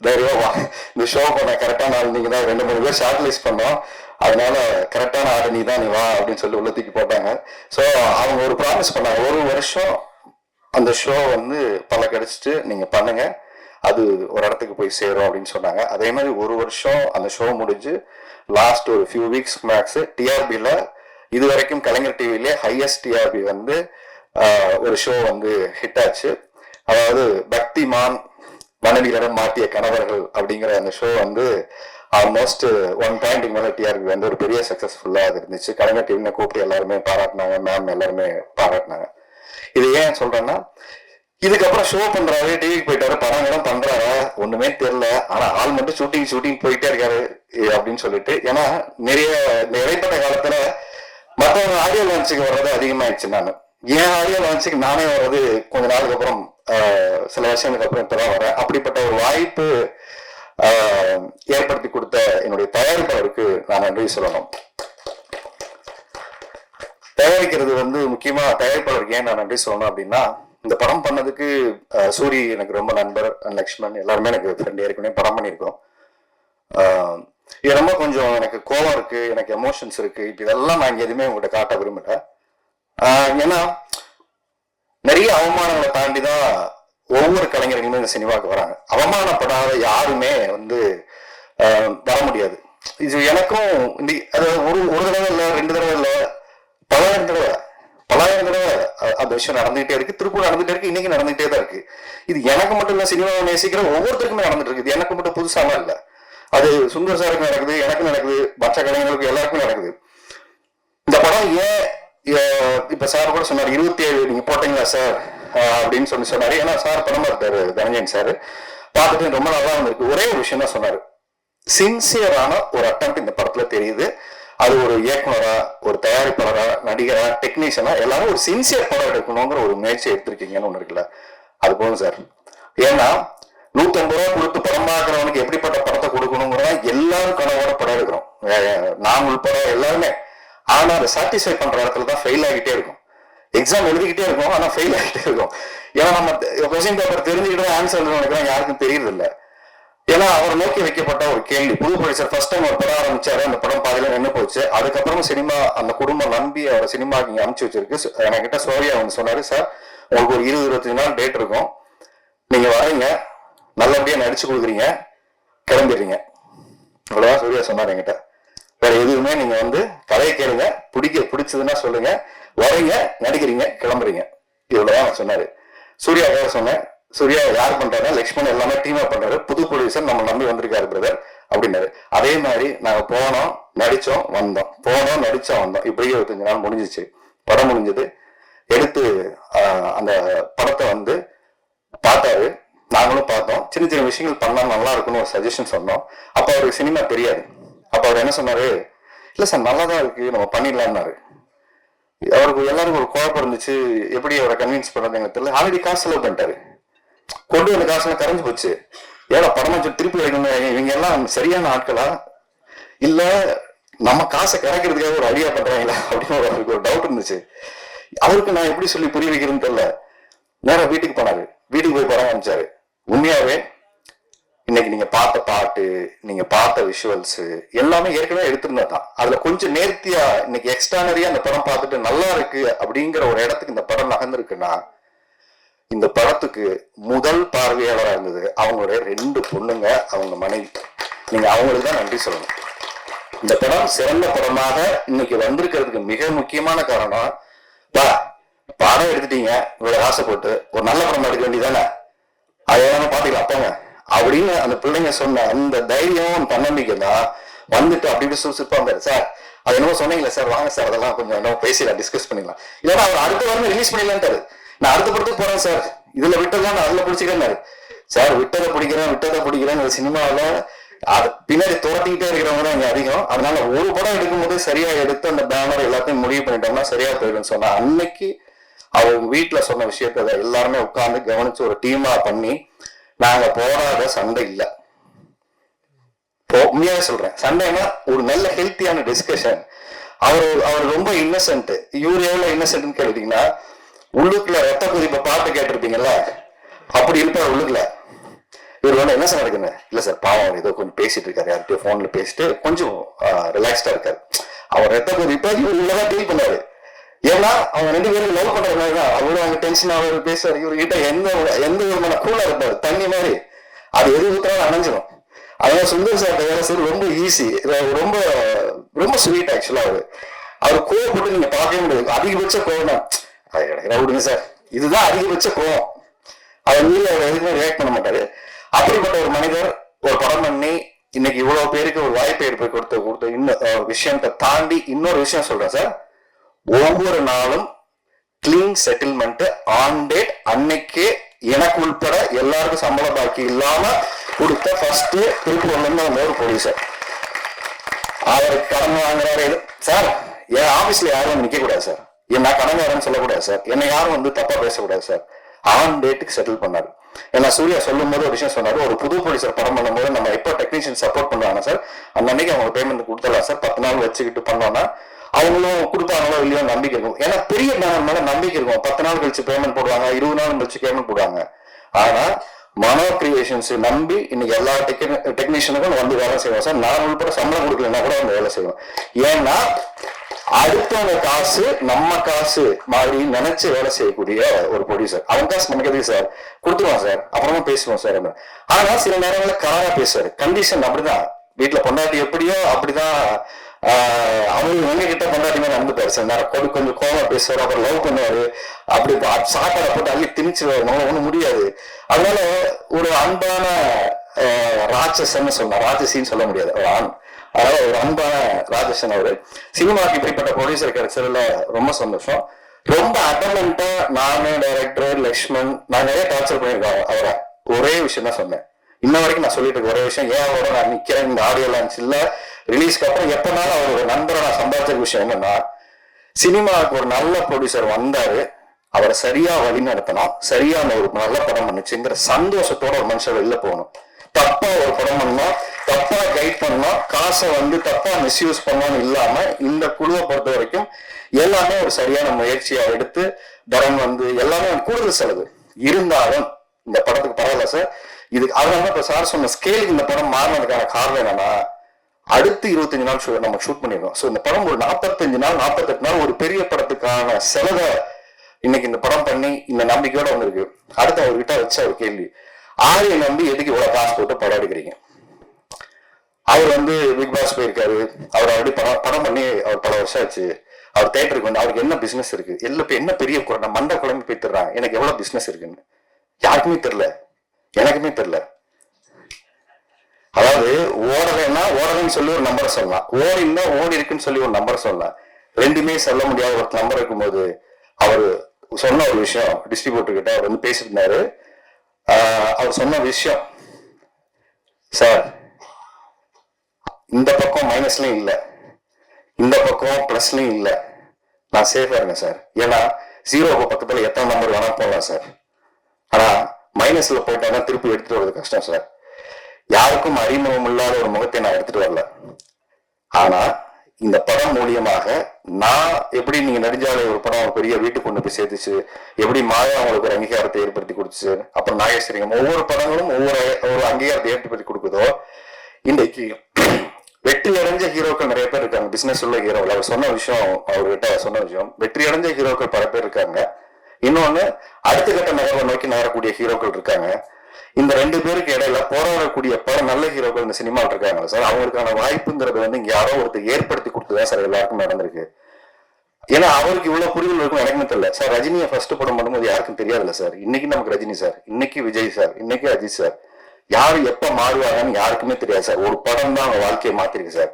தைரியமா இந்த ஷோ பண்ண கரெக்டான ஆள் நீங்க தான், 2-3 பேர் ஷார்ட் லிஸ்ட் பண்ணோம், அதனால கரெக்டான ஆள் நீ தான், நீ வா அப்படின்னு சொல்லி உள்ள தூக்கி போட்டாங்க. ஸோ அவங்க ஒரு ப்ராமிஸ் பண்ணாங்க, 1 வருஷம் அந்த ஷோ வந்து பல கிடைச்சிட்டு நீங்க பண்ணுங்க, அது ஒரு இடத்துக்கு போய் சேரும் அப்படின்னு சொன்னாங்க. அதே மாதிரி 1 வருஷம் அந்த ஷோ முடிஞ்சு லாஸ்ட் ஒரு ஃபியூ வீக்ஸ் மேக்ஸ் டிஆர்பியில் இது வரைக்கும் கலைஞர் டிவிலே ஹையஸ்ட் டிஆர்பி வந்து ஒரு ஷோ வந்து ஹிட் ஆச்சு. அதாவது பக்திமான் மனைவிகளிடம் மாட்டிய கணவர்கள் அப்படிங்கிற அந்த ஷோ வந்து ஆல்மோஸ்ட் 1 பாயிண்ட்டுக்கு மேலே டிஆர்பி வந்து ஒரு பெரிய சக்சஸ்ஃபுல்லாக அது இருந்துச்சு. கலைஞர் டிவின்னு கூப்பிட்டு எல்லாருமே பாராட்டினாங்க, மேம் எல்லாருமே பாராட்டினாங்க. இது ஏன் சொல்றேன்னா, இதுக்கப்புறம் ஷோ பண்றாரு, டிவிக்கு போயிட்டாரு, படம் பண்றாரு, ஒண்ணுமே தெரியல, ஆனா ஆள் மட்டும் ஷூட்டிங் போயிட்டே இருக்காரு அப்படின்னு சொல்லிட்டு. ஏன்னா நிறைய இடைப்பட்ட காலத்துல மற்றவங்க ஆடியோ லான்ச்சுக்கு வர்றது அதிகமாயிடுச்சு. நான் என் ஆடியோ லான்ச்சுக்கு நானே வர்றது கொஞ்ச நாளுக்கு அப்புறம், சில வருஷங்களுக்கு அப்புறம் இப்பதான் வரேன். அப்படிப்பட்ட ஒரு வாய்ப்பு ஏற்படுத்தி கொடுத்த என்னுடைய தயாரிப்பாளருக்கு நான் நன்றி சொல்லணும். தயாரிக்கிறது வந்து முக்கியமா தயாரிப்பாளருக்கு ஏன் நான் நன்றி சொல்லணும் அப்படின்னா, இந்த படம் பண்ணதுக்கு சூரி எனக்கு ரொம்ப நண்பர், லக்ஷ்மண் எல்லாருமே எனக்கு ஃப்ரெண்ட், ஏற்கனவே படம் பண்ணியிருக்கோம். இது ரொம்ப கொஞ்சம் எனக்கு கோவம் இருக்கு, எனக்கு எமோஷன்ஸ் இருக்கு, இப்போ இதெல்லாம் நான் எதுவுமே உங்கள்கிட்ட காட்ட விரும்பல. ஏன்னா நிறைய அவமானங்களை தாண்டி தான் ஒவ்வொரு கலைஞர்களுமே இந்த சினிமாவுக்கு வராங்க. அவமானப்படாத யாருமே வந்து வர முடியாது. இது எனக்கும் அது ஒரு தடவை இல்லை, 2 தடவை இல்லை, பலாயிரம் தடவை அந்த விஷயம் நடந்துகிட்டே இருக்கு, திருப்பூர் நடந்துட்டே இருக்கு, இன்னைக்கு நடந்துகிட்டே தான் இருக்கு. இது எனக்கு மட்டும் இல்ல, சினிமாவை நேசிக்கிற ஒவ்வொருத்தருக்குமே நடந்துட்டு இருக்கு. இது எனக்கு மட்டும் புதுசாக இல்ல, அது சுந்தர் சாருக்கு நடக்குது, எனக்கு நடக்குது, மற்ற கலைஞர்களுக்கு எல்லாருக்குமே நடக்குது. இந்த படம் ஏன் இப்ப சார் கூட சொன்னார் 27 நீங்க போட்டீங்களா சார் அப்படின்னு சொன்னாரு. ஏன்னா சார் படமா இருக்காரு தனஞ்சயன் சார், பார்த்துட்டு ரொம்ப நல்லா இருந்திருக்கு. ஒரே ஒரு விஷயம் தான் சொன்னாரு, சின்சியரான ஒரு அட்டெம்ப்ட் இந்த படத்துல தெரியுது. அது ஒரு இயக்குனரா, ஒரு தயாரிப்பாளரா, நடிகரா, டெக்னீஷியனா, எல்லாரும் ஒரு சின்சியர் படம் எடுக்கணுங்கிற ஒரு முயற்சி எடுத்திருக்கீங்கன்னு ஒண்ணு இருக்குல்ல, அது போதும் சார். ஏன்னா 150 ரூபா கொடுத்து படம் பார்க்கறவனுக்கு எப்படிப்பட்ட படத்தை கொடுக்கணுங்கிறதா எல்லாரும் கனவோட படம் எடுக்கிறோம், நான் உள்பட எல்லாருமே. ஆனா அதை சாட்டிஸ்ஃபை பண்ற இடத்துல தான் ஃபெயில் ஆகிட்டே இருக்கும். எக்ஸாம் எழுதிக்கிட்டே இருக்கும், ஆனா ஃபெயில் ஆகிட்டே இருக்கும். ஏன்னா நம்ம கொஸ்டின் பேப்பர் தெரிஞ்சுக்கிட்டு ஆன்சர் நினைக்கிறோம், யாருக்கும் தெரியறது இல்லை. ஏன்னா அவர் நோக்கி வைக்கப்பட்ட ஒரு கேள்வி. புது ப்ரொடியூசர் ஃபர்ஸ்ட் டைம் ஒரு படம் ஆரம்பிச்சாரு, அந்த படம் பாதியில நின்று போச்சு. அதுக்கப்புறம் சினிமா அந்த குடும்பம் நம்பி அவரை சினிமாக்கு இங்க அனுப்பிச்சு வச்சிருக்கு. என்கிட்ட சோரியா வந்து சொன்னாரு, சார் உங்களுக்கு ஒரு 20-25 நாள் டேட் இருக்கும், நீங்க வரீங்க, நல்லபடியா நடிச்சு கொடுக்குறீங்க, கிளம்பிடுறீங்க. இவ்வளவுதான் சூர்யா சொன்னார் என்கிட்ட. வேற எதுவுமே நீங்க வந்து கதையை கேளுங்க, பிடிச்சதுன்னா சொல்லுங்க, வரீங்க, நடிக்கிறீங்க, கிளம்புறீங்க, இவ்வளவுதான் சொன்னாரு. சூர்யாக்காக சொன்னேன், சூர்யா யார் பண்றாரு, லக்ஷ்மண் எல்லாமே டீமா பண்றாரு, புது ப்ரொடியூசர் நம்ம நம்பி வந்திருக்காரு பிரதர் அப்படின்னாரு. அதே மாதிரி நாங்க போனோம், நடிச்சோம், வந்தோம், போனோம், நடிச்சோம், வந்தோம். இப்படியே 25 நாள் முடிஞ்சிச்சு. படம் முடிஞ்சது. எடுத்து அந்த படத்தை வந்து பார்த்தாரு, நாங்களும் பார்த்தோம். சின்ன சின்ன விஷயங்கள் பண்ணா நல்லா இருக்குன்னு ஒரு சஜஷன் சொன்னோம். அப்ப அவருக்கு சினிமா தெரியாது. அப்ப அவர் என்ன சொன்னாரு, இல்ல சார் நல்லாதான் இருக்கு, நம்ம பண்ணிடலாம்னாரு. அவருக்கு எல்லாருக்கும் ஒரு குழப்பம் இருந்துச்சு, எப்படி அவரை கன்வின்ஸ் பண்றது எனக்கு தெரியல. ஆல்ரெடி காசு செலவு பண்ணிட்டாரு, கொண்டு வந்த காசுலாம் கரைஞ்சு போச்சு. ஏன்னா படமா திருப்பி வைக்கணும், இவங்க எல்லாம் சரியான ஆட்களா இல்ல நம்ம காசை கரைக்கிறதுக்காக ஒரு ஐடியா பண்றாங்களா அப்படின்னு அவருக்கு ஒரு டவுட் இருந்துச்சு. அவருக்கு நான் எப்படி சொல்லி புரிய வைக்கிறேன்னு தெரியல. நேரம் வீட்டுக்கு போனாரு, வீட்டுக்கு போய் படம் காமிச்சாரு. உண்மையாவே இன்னைக்கு நீங்க பார்த்த பாட்டு, நீங்க பார்த்த விஷுவல்ஸ் எல்லாமே ஏற்கனவே எடுத்திருந்ததான். அதுல கொஞ்சம் நேர்த்தியா இன்னைக்கு எக்ஸ்ட்ரானரியா அந்த படம் பார்த்துட்டு நல்லா இருக்கு அப்படிங்கிற ஒரு இடத்துக்கு இந்த படம் நகர்ந்துருக்குன்னா, இந்த படத்துக்கு முதல் பார்வையாளராக இருந்தது அவங்களுடைய 2 பொண்ணுங்க, அவங்க மனைவி. நீங்க அவங்களுக்கு தான் நன்றி சொல்லணும். இந்த படம் சிறந்த படமாக இன்னைக்கு வந்திருக்கிறதுக்கு மிக முக்கியமான காரணம், படம் எடுத்துட்டீங்க, இவ்வளவு ஆசைப்பட்டு ஒரு நல்ல படம் எடுக்க வேண்டியதானே, அதை பாத்துக்கலாம் போங்க அப்படின்னு அந்த பிள்ளைங்க சொன்ன அந்த தைரியம் தன்னம்பிக்கை தான் வந்துட்டு அப்படி இப்படி சுறுசுறுப்பா இருந்தாரு. சார் அது என்னமோ சொன்னீங்களே சார், வாங்க சார் அதெல்லாம் கொஞ்சம் என்ன பேசிடலாம், டிஸ்கஸ் பண்ணிடலாம், இல்லைன்னா அவர் அடுத்த வாரம் ரிலீஸ் பண்ணிடலான்ட்டாரு. நான் அடுத்த படத்துக்கு போறேன் சார், இதுல விட்டதான் நான் அதுல பிடிச்சிக்கிறேன் சார். விட்டதை பிடிக்கிறேன் சினிமாவில அது பின்னாடி துரட்டிக்கிட்டே இருக்கிறவங்க தான் இங்க அதிகம். அதனால ஒரு படம் எடுக்கும்போது சரியா எடுத்து அந்த பேனர் எல்லாத்தையும் முடிவு பண்ணிட்டோம்னா சரியா போயிடும்னு சொன்னா அன்னைக்கு அவங்க வீட்டுல சொன்ன விஷயத்த எல்லாருமே உட்கார்ந்து கவனிச்சு ஒரு டீமா பண்ணி நாங்க போராத சண்டை இல்ல. உண்மையாக சொல்றேன், சண்டைனா ஒரு நல்ல ஹெல்த்தியான டிஸ்கஷன். அவர் ரொம்ப இன்னசென்ட். இவரு எவ்வளவு இன்னசென்ட்னு கேட்டீங்கன்னா, உள்ளுக்குள்ள ரத்த கொதிப்ப பாட்டு கேட்டிருப்பீங்கல்ல, அப்படி இருப்பார் உள்ளுக்குள்ள. இவர் வந்து என்ன சார் நடக்குன்னு இல்ல சார், பாவம் ஏதோ கொஞ்சம் பேசிட்டு இருக்காரு, யார்கிட்டயோ போன்ல பேசிட்டு கொஞ்சம் ரிலாக்ஸ்டா இருக்காரு. அவர் ரத்த கொதிப்ப இவர் உள்ளதான் டீல் பண்ணாரு. ஏன்னா அவங்க 2 பேரும் லவ் பண்ற மாதிரிதான். அவரும் அவங்க டென்ஷன் அவர் பேசுவார், இவர்கிட்ட எந்த விதமான கூலா இருப்பாரு, தண்ணி மாதிரி அது எது ஊத்தாலும் அணைஞ்சிடும். அதனால சுந்தர் சார் வேலை செய்ய ரொம்ப ஈஸி, ரொம்ப ரொம்ப ஸ்வீட். ஆக்சுவலா அவர் கோவப்பட்டு நீங்க பார்க்கவே முடியாது. அதிகபட்ச கோவம் தான் விடுங்க சார், இதுதான் அதிகபட்ச கோவம். அவர் மீது அவர் எதுவுமே ரியாக்ட் பண்ண மாட்டாரு. அப்படிப்பட்ட ஒரு மனிதர் ஒரு படம் பண்ணி இன்னைக்கு இவ்வளவு பேருக்கு ஒரு வாய்ப்பை ஏற்படுத்தி கொடுத்த இன்னும் விஷயத்தை தாண்டி இன்னொரு விஷயம் சொல்றேன் சார். ஒவ்வொரு நாளும் கிளீன் செட்டில்மெண்ட் ஆன் டேட் அன்னைக்கே எனக்கு உள்பட எல்லாருக்கும் சம்பள பாக்கி இல்லாம கொடுத்த ஃபர்ஸ்ட் திருப்பூர்ல ஒரு ப்ரொடியூசர். அவருக்கு கடன் வாங்குறாரு சார். என் ஆபீஸ்ல யாரும் வந்து நிக்க கூடாது சார், நான் கடன்காரன்னு சொல்லக்கூடாது சார், என்னை யாரும் வந்து தப்பா பேசக்கூடாது சார். ஆன் டேட்டுக்கு செட்டில் பண்ணாரு. ஏன்னா சூர்யா சொல்லும் போது ஒரு விஷயம் சொன்னாரு, ஒரு புது ப்ரொடியூசர் படம் பண்ணும்போது நம்ம எப்போ டெக்னீஷியன் சப்போர்ட் பண்றாங்க சார், அந்த அன்னைக்கு அவங்க பேமெண்ட் கொடுத்துடலாம் சார், 10 நாள் வச்சுக்கிட்டு பண்ணோம்னா அவங்களும் கொடுப்பாங்களோ இல்லையோ நம்பிக்கை இருக்கும். ஏன்னா பெரிய பேனர் மேல நம்பிக்கை இருக்கும். 10 நாள் கழிச்சு பேமெண்ட் போடுவாங்க, 20 நாள் கழிச்சு பேமெண்ட் போடுவாங்க. ஆனா மனோ கிரியேஷன்ஸ் நம்பி இன்னைக்கு எல்லா டெக்னீஷியனுக்கும் வந்து வேலை செய்வோம் சார். நான் உள்பட சம்பளம் கொடுக்கலன்னா கூட வந்து வேலை செய்வோம். ஏன்னா அடுத்தவங்க காசு நம்ம காசு மாதிரி நினைச்சு வேலை செய்யக்கூடிய ஒரு ப்ரொடியூசர். அவங்க காசு நமக்கு எதுக்கு சார், கொடுத்துருவோம் சார், அப்புறமா பேசுவோம் சார். ஆனா சில நேரங்களில் கராரா பேசுவாரு. கண்டிஷன் அப்படிதான். வீட்டுல பொண்டாட்டி எப்படியோ அப்படிதான் அவங்க எங்க கிட்ட கொண்டாடி மாதிரி நடந்துப்பாரு. சில நேரம் கொஞ்சம் கோவம் பேசுவாரு, அப்புறம் லவ் பண்ணுவாரு, அப்படி சாப்பாடை போட்டு அள்ளி திணிச்சுவாரு. நம்ம ஒண்ணும் முடியாது. அதனால ஒரு அன்பான ராட்சசன்னு சொன்னா, ராட்சசின்னு சொல்ல முடியாது, ஒரு ஆண். அதனால ஒரு அன்பான ராஜேஷன் அவரு. சினிமாவுக்கு இப்படிப்பட்ட ப்ரொடியூசர் கிடைச்சதுல ரொம்ப சந்தோஷம். ரொம்ப அட்டமெண்டா நானு டைரக்டர் லக்ஷ்மண் நான் நிறைய டார்ச்சர் பண்ணியிருக்கோம் அவரை. ஒரே விஷயம் தான் சொன்னேன், இன்ன வரைக்கும் நான் சொல்லிட்டு இருக்க ஒரே விஷயம், ஏன் அவரோட நான் நிக்கிறேன் இந்த ஆடியோ லான்ச் இல்ல ரிலீஸ்க்கு அப்புறம் எப்பனாலும் அவரோட நண்பரை நான் சம்பாதிச்ச விஷயம் என்னன்னா, சினிமாவுக்கு ஒரு நல்ல ப்ரொடியூசர் வந்தாரு, அவரை சரியா வழி நடத்தணும், சரியான ஒரு நல்ல படம் பண்ணுச்சுங்கிற சந்தோஷத்தோட ஒரு மனுஷன் வெளில போகணும். தப்பா ஒரு படம் பண்ணோம், தப்பா கைட் பண்ணோம், காசை வந்து தப்பா மிஸ்யூஸ் பண்ணோம்னு இல்லாம இந்த குழுவை பொறுத்த வரைக்கும் எல்லாமே ஒரு சரியான முயற்சியா எடுத்து படம் வந்து எல்லாமே கூடுதல் செலவு இருந்தாலும் இந்த படத்துக்கு பரவாயில்ல சார். இதுக்கு அதனால இப்ப சார் சொன்ன ஸ்கேலுக்கு இந்த படம் மாறினதுக்கான காரணம் என்னன்னா, அடுத்து 25 நாள் நம்ம ஷூட் பண்ணிருக்கோம். ஸோ இந்த படம் ஒரு 45 நாள் 48 நாள் ஒரு பெரிய படத்துக்கான செலவை இன்னைக்கு இந்த படம் பண்ணி இந்த நம்பிக்கையோட வந்திருக்கு. அடுத்து அவர்கிட்ட வச்ச ஒரு கேள்வி, ஆரியை நம்பி எதுக்கு இவ்வளவு காசு போட்டு படம் எடுக்கிறீங்க? அவர் வந்து பிக் பாஸ் போயிருக்காரு, அவர் ஆல்ரெடி படம் பண்ணி அவர் பல வருஷம் ஆச்சு. அவர் தேட்டருக்கு வந்து அவருக்கு என்ன பிசினஸ் இருக்கு, என்ன பெரிய குறை மண்டை குழம்பு போய் தர்றாங்க, எனக்கு எவ்வளவு பிசினஸ் இருக்குன்னு யாருக்குமே தெரியல, எனக்குமே தெரியல. அதாவது ஓடலைன்னு சொல்லி ஒரு நம்பரை சொல்லலாம், ஓடினா ஓடி இருக்குன்னு சொல்லி ஒரு நம்பரை சொல்லலாம். ரெண்டுமே சொல்ல முடியாத ஒரு நம்பர் இருக்கும்போது அவர் சொன்ன ஒரு விஷயம், டிஸ்ட்ரிபியூட்டர் கிட்ட அவர் வந்து பேசிட்டு இருந்தாரு. அவர் சொன்ன விஷயம், சார் இந்த பக்கம் மைனஸ்லயும் இல்லை, இந்த பக்கம் பிளஸ்லயும் இல்லை, நான் சேஃபா இருக்கேன் சார். ஏன்னா 0க்கு பக்கத்துல எத்தனை நம்பர் வேணா போகலாம் சார், ஆனா மைனஸ்ல போயிட்டாங்கன்னா திருப்பி எடுத்துட்டு வர்றது கஷ்டம் சார். யாருக்கும் அறிமுகம் இல்லாத ஒரு முகத்தை நான் எடுத்துட்டு வரல. ஆனா இந்த படம் மூலியமாக நான் எப்படி நீங்க நெடுஞ்சாலை ஒரு படம் ஒரு பெரிய வீட்டுக்கு கொண்டு போய் சேர்த்துச்சு, எப்படி மாயா அவங்களுக்கு ஒரு அங்கீகாரத்தை ஏற்படுத்தி கொடுத்துச்சு, அப்புறம் நாகேஸ்வரியம் ஒவ்வொரு படங்களும் ஒவ்வொரு அங்கீகாரத்தை ஏற்படுத்தி கொடுக்குதோ, இன்றைக்கு வெற்றி அடைஞ்ச ஹீரோக்கள் நிறைய பேர் இருக்காங்க. பிசினஸ் உள்ள ஹீரோவில் அவர் சொன்ன விஷயம், அவர்கிட்ட சொன்ன விஷயம், வெற்றி அடைஞ்ச ஹீரோக்கள் பல பேர் இருக்காங்க. இன்னொன்னு அடுத்த கட்ட நகர்வை நோக்கி நகரக்கூடிய ஹீரோக்கள் இருக்காங்க. இந்த 2 பேருக்கு இடையில போராடக்கூடிய பல நல்ல ஹீரோக்கள் இந்த சினிமாவில் இருக்காங்களா சார், அவங்களுக்கான வாய்ப்புங்கிறது வந்து இங்க யாரோ ஒருத்தர் ஏற்படுத்தி கொடுத்துதான் சார் எல்லாருக்கும் நடந்திருக்கு. ஏன்னா அவருக்கு இவ்வளவு புரிதல் இருக்கும் எனக்குமே தெரியல சார். ரஜினியை ஃபர்ஸ்ட் படம் பண்ணும்போது யாருக்கும் தெரியாதுல்ல சார். இன்னைக்கு நமக்கு ரஜினி சார், இன்னைக்கு விஜய் சார், இன்னைக்கு அஜித் சார், யாரு எப்ப மாறுவாங்கன்னு யாருக்குமே தெரியாது சார். ஒரு படம் தான் அவங்க வாழ்க்கையை மாத்திருக்கு சார்.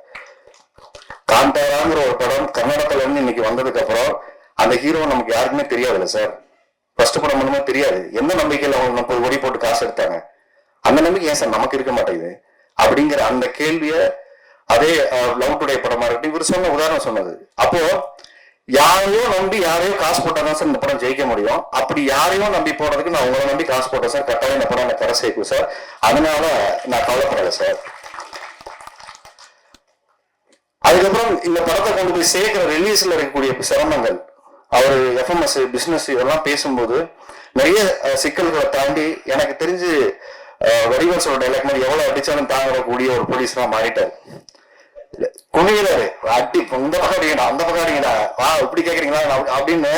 காந்தாராங்கிற ஒரு படம் கன்னடத்துல இருந்து இன்னைக்கு வந்ததுக்கு அப்புறம் அந்த ஹீரோ நமக்கு யாருக்குமே தெரியாதுல்ல சார். ஃபர்ஸ்ட் படம் பண்ணும்போது தெரியாது. எந்த நம்பிக்கையில அவங்க 30 கோடி போட்டு காசு எடுத்தாங்க, அந்த நம்பிக்கை ஏன் சார் நமக்கு இருக்க மாட்டேங்குது அப்படிங்கிற அந்த கேள்விய அதே லவ் டுடே படமா இருக்கட்டும் இவர் சொன்ன உதாரணம் சொன்னது. அப்போ யாரையோ நம்பி யாரையோ காசு போட்டாதான் சார் இந்த படம் ஜெயிக்க முடியும். அப்படி யாரையோ நம்பி போடுறதுக்கு நான் உங்களை நம்பி காசு போட்டேன் சார், கட்டாயம் இந்த படம் எனக்கு கரை சேர்க்கும் சார். அதனால நான் கவலைப்படல சார். அதுக்கப்புறம் இந்த படத்தை கொண்டு போய் சேர்க்கிற ரிலீஸ்ல இருக்கக்கூடிய சிரமங்கள், அவர் எஃப்எம்எஸ் பிசினஸ் இதெல்லாம் பேசும்போது நிறைய சிக்கல்களை தாண்டி எனக்கு தெரிஞ்சு வடிவல் சொல்ற டைலாக் மாதிரி எவ்வளவு அடிச்சாலும் தாங்கக்கூடிய ஒரு போலீஸ்லாம் மாறிட்டாரு. குனிகிறாரு, அடி இந்த பக்கம் அடிக்கடா அந்த பக்கம் அடிக்கடா வா இப்படி கேக்குறீங்களா அப்படின்னு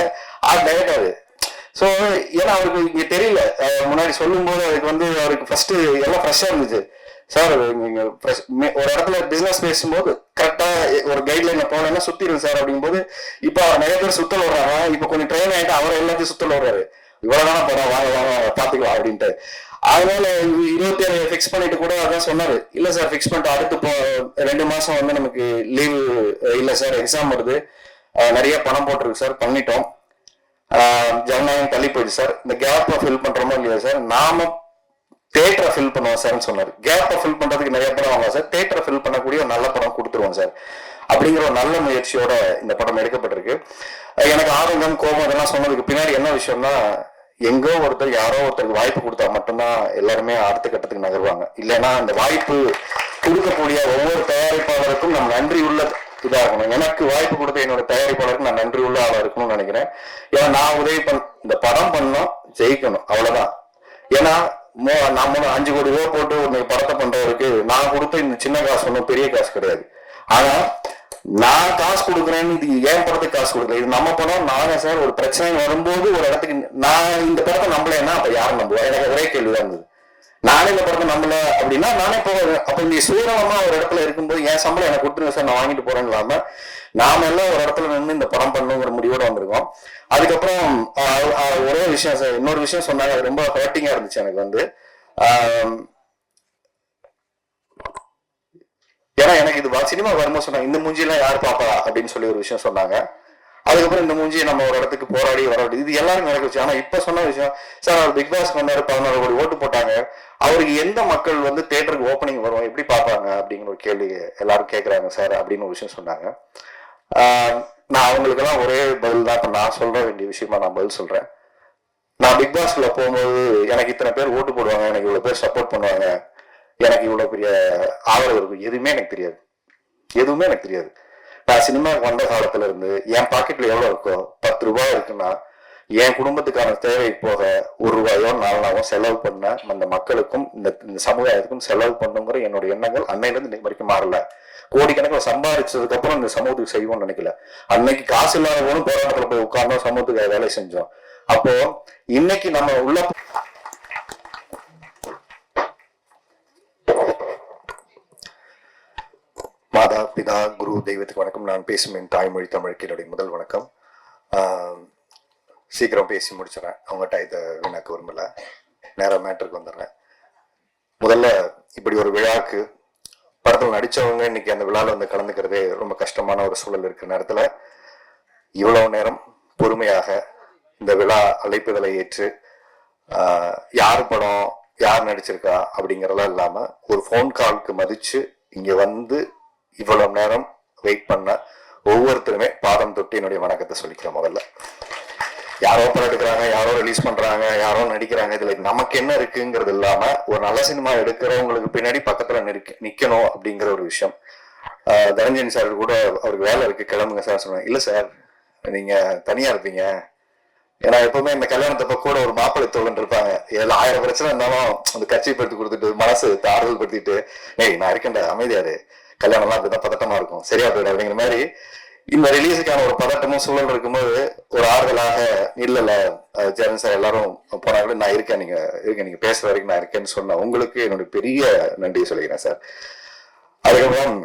டைரக்டாரு. ஸோ ஏன்னா அவருக்கு இங்க தெரியல, முன்னாடி சொல்லும் போது அதுக்கு வந்து அவருக்கு ஃபர்ஸ்ட் எல்லாம் ஃப்ரெஷ்ஷா இருந்துச்சு சார். நீங்க ஒரு இடத்துல பிசினஸ் பேசும்போது கரெக்டா ஒரு கைட்லைன்ல போனேன்னா சுத்திடும் சார் அப்படிங்கும்போது இப்ப நிறைய பேர் சுத்தல் வர்றாங்க. இப்ப கொஞ்சம் ட்ரெயின் ஆயிட்டு அவர் எல்லாத்தையும் சுத்தல் வர்றாரு. இவ்வளவுதான படம் வாங்க வாங்க பாத்துக்கலாம் அப்படின்ட்டு. அதனால 27 ஃபிக்ஸ் பண்ணிட்டு கூட அதான் சொன்னாரு, இல்ல சார் ஃபிக்ஸ் பண்ணிட்டு அடுத்து 2 மாசம் வந்து நமக்கு லீவு இல்ல சார், எக்ஸாம் வருது, நிறைய பணம் போட்டிருக்கு சார், பண்ணிட்டோம், ஜனநாயகம் தள்ளி போயிடுச்சு சார், இந்த கேப்பை ஃபில் பண்றோமோ இல்லையா சார், நாம தேட்டரை ஃபில் பண்ணுவோம் சார்ன்னு சொன்னாரு. கேப்பை ஃபில் பண்றதுக்கு நிறைய படம் வாங்க சார், தேட்டரை ஃபில் பண்ணக்கூடிய ஒரு நல்ல படம் கொடுத்துருவோம் சார் அப்படிங்கிற ஒரு நல்ல முயற்சியோட இந்த படம் எடுக்கப்பட்டிருக்கு. எனக்கு ஆரம்பம் கோபம் இதெல்லாம் சொன்னதுக்கு பின்னாடி என்ன விஷயம்னா, எங்கோ ஒருத்தர் யாரோ ஒருத்தருக்கு வாய்ப்பு கொடுத்தா மட்டும்தான் எல்லாருமே அடுத்த கட்டத்துக்கு நகருவாங்க. இல்லைன்னா அந்த வாய்ப்பு கொடுக்கக்கூடிய ஒவ்வொரு தயாரிப்பாளருக்கும் நம்ம நன்றி உள்ள இதா இருக்கணும். எனக்கு வாய்ப்பு கொடுத்த என்னோட தயாரிப்பாளருக்கு நான் நன்றி உள்ள ஆளா இருக்கணும்னு நினைக்கிறேன். ஏன்னா நான் உதவி இந்த படம் பண்ணோம் ஜெயிக்கணும் அவ்வளவுதான். ஏன்னா நம்ம 5 கோடி ரூபா போட்டு ஒரு படத்தை பண்றவருக்கு நான் கொடுத்த இந்த சின்ன காசு ஒன்றும் பெரிய காசு கிடையாது. ஆனா நான் காசு கொடுக்குறேன்னு இது ஏன் படத்துக்கு காசு கொடுக்கல, இது நம்ம படம். நானே சார் ஒரு பிரச்சனை வரும்போது ஒரு இடத்துக்கு நான் இந்த படத்தை நம்பலைன்னா அப்ப யாரும் நம்புவேன்? எனக்கு ஒரே கேள்விதான் இருந்தது. நானே இந்த படத்தை நம்பல அப்படின்னா நானே போவேன். அப்ப இந்த சுயநலமா ஒரு இடத்துல இருக்கும்போது என் சம்பளம் எனக்கு கொடுத்துருங்க சார், நான் வாங்கிட்டு போறேன்னு இல்லாம நாம எல்லாம் ஒரு இடத்துல நின்று இந்த படம் பண்ணுங்கிற முடிவோட வந்திருக்கோம். அதுக்கப்புறம் ஒரே விஷயம் சார், இன்னொரு விஷயம் சொன்னாங்க, அது ரொம்ப ஹர்ட்டிங்கா இருந்துச்சு எனக்கு வந்து. ஏன்னா எனக்கு இது சினிமா வரும்போது சொன்னாங்க, இந்த மூஞ்சியெல்லாம் யார் பாப்பா அப்படின்னு சொல்லி ஒரு விஷயம் சொன்னாங்க. அதுக்கப்புறம் இந்த மூஞ்சியை நம்ம ஒரு இடத்துக்கு போராடி வர இது எல்லாரும் நடக்க வச்சு. ஆனா இப்ப சொன்ன விஷயம் சார், அவர் பிக் பாஸ் வந்தாரு, 14 கோடி ஓட்டு போட்டாங்க, அவருக்கு எந்த மக்கள் வந்து தியேட்டருக்கு ஓப்பனிங் வரும் எப்படி பாப்பாங்க அப்படிங்கிற ஒரு கேள்வி எல்லாரும் கேட்கறாங்க சார் அப்படின்னு ஒரு விஷயம் சொன்னாங்க. நான் அவங்களுக்கெல்லாம் ஒரே பதில் தான் இப்ப நான் சொல்ற வேண்டிய விஷயமா நான் பதில் சொல்றேன். நான் பிக் பாஸ்ல போகும்போது எனக்கு இத்தனை பேர் ஓட்டு போடுவாங்க, எனக்கு இவ்வளவு பேர் சப்போர்ட் பண்ணுவாங்க, எனக்கு இவ்வளவு பெரிய ஆதரவு இருக்கும், எதுவுமே எனக்கு தெரியாது. எதுவுமே எனக்கு தெரியாது. நான் சினிமாவுக்கு வந்த காலத்துல இருந்து என் பாக்கெட்ல எவ்வளவு இருக்கோ 10 ரூபாய் இருக்குன்னா என் குடும்பத்துக்கான தேவை போக 1 ரூபாயோ 4 நாளோ செலவு பண்ண அந்த மக்களுக்கும் இந்த சமுதாயத்துக்கும் செலவு பண்ணுங்கிற என்னோட எண்ணங்கள் அன்னையில இருந்து இன்னைக்கு வரைக்கும் மாறல. கோடிக்கணக்கில் சம்பாதிச்சதுக்கு அப்புறம் இந்த சமூகத்துக்கு செய்வோம்னு நினைக்கல. அன்னைக்கு காசு இல்லாதவங்களும் போராட்டத்துல போய் உட்கார்ந்தோம், சமூகத்துக்கு வேலை செஞ்சோம். அப்போ இன்னைக்கு நம்ம உள்ள மாதா பிதா குரு தெய்வத்துக்கு வணக்கம். நான் பேசும் என் தாய்மொழி தமிழுக்கு என்னுடைய முதல் வணக்கம். சீக்கிரம் பேசி முடிச்சிடறேன், அவங்ககிட்ட இதை வீணாக்க விரும்பல, நேரம் மேட்டருக்கு வந்துடுறேன். முதல்ல இப்படி ஒரு விழாக்கு படத்தில் நடிச்சவங்க இன்னைக்கு அந்த விழாவில் வந்து கலந்துக்கிறதே ரொம்ப கஷ்டமான ஒரு சூழல் இருக்கிற நேரத்துல இவ்வளவு நேரம் பொறுமையாக இந்த விழா அழைப்புதலை ஏற்று யார் படம் யார் நடிச்சிருக்கா அப்படிங்கறதெல்லாம் இல்லாம ஒரு போன் காலுக்கு மதிச்சு இங்க வந்து இவ்வளவு நேரம் வெயிட் பண்ண ஒவ்வொருத்தருமே பாதம் தொட்டு என்னுடைய வணக்கத்தை சொல்லிக்கிறேன். முதல்ல யாரோ படம் எடுக்கிறாங்க, யாரோ ரிலீஸ் பண்றாங்க, யாரோ நடிக்கிறாங்க, இதுல நமக்கு என்ன இருக்குங்கிறது இல்லாம ஒரு நல்ல சினிமா எடுக்கிறவங்களுக்கு பின்னாடி பக்கத்துல நிக்கணும் அப்படிங்கிற ஒரு விஷயம். தனஞ்சயன் சார் கூட அவருக்கு வேலை இருக்கு கிளம்புங்க சார் சொன்னாங்க. இல்ல சார் நீங்க தனியா இருப்பீங்க, ஏன்னா எப்பவுமே இந்த கல்யாணத்தப்ப கூட ஒரு மாப்பிள்ளை தோழன் இருப்பாங்க, இதுல 1000 பிரச்சனை இருந்தாலும் அந்த கட்சிப்படுத்தி கொடுத்துட்டு மனசு ஆறுதல் படுத்திட்டு ஏய் நான் இருக்கேன்டா அமைதியாரு, கல்யாணம்லாம் அப்படிதான் பதட்டமா இருக்கும், சரியா போயிடும் அப்படிங்கிற மாதிரி இந்த ரிலீஸுக்கான ஒரு பதட்டமும் சூழல் இருக்கும்போது ஒரு ஆறுதலாக இல்ல ஜெரன் சார் எல்லாரும் போனாலும் நான் இருக்கேன், நீங்க பேசுற வரைக்கும் நான் இருக்கேன்னு சொன்ன உங்களுக்கு என்னுடைய பெரிய நன்றியை சொல்லிக்கிறேன் சார். அதுக்கப்புறம்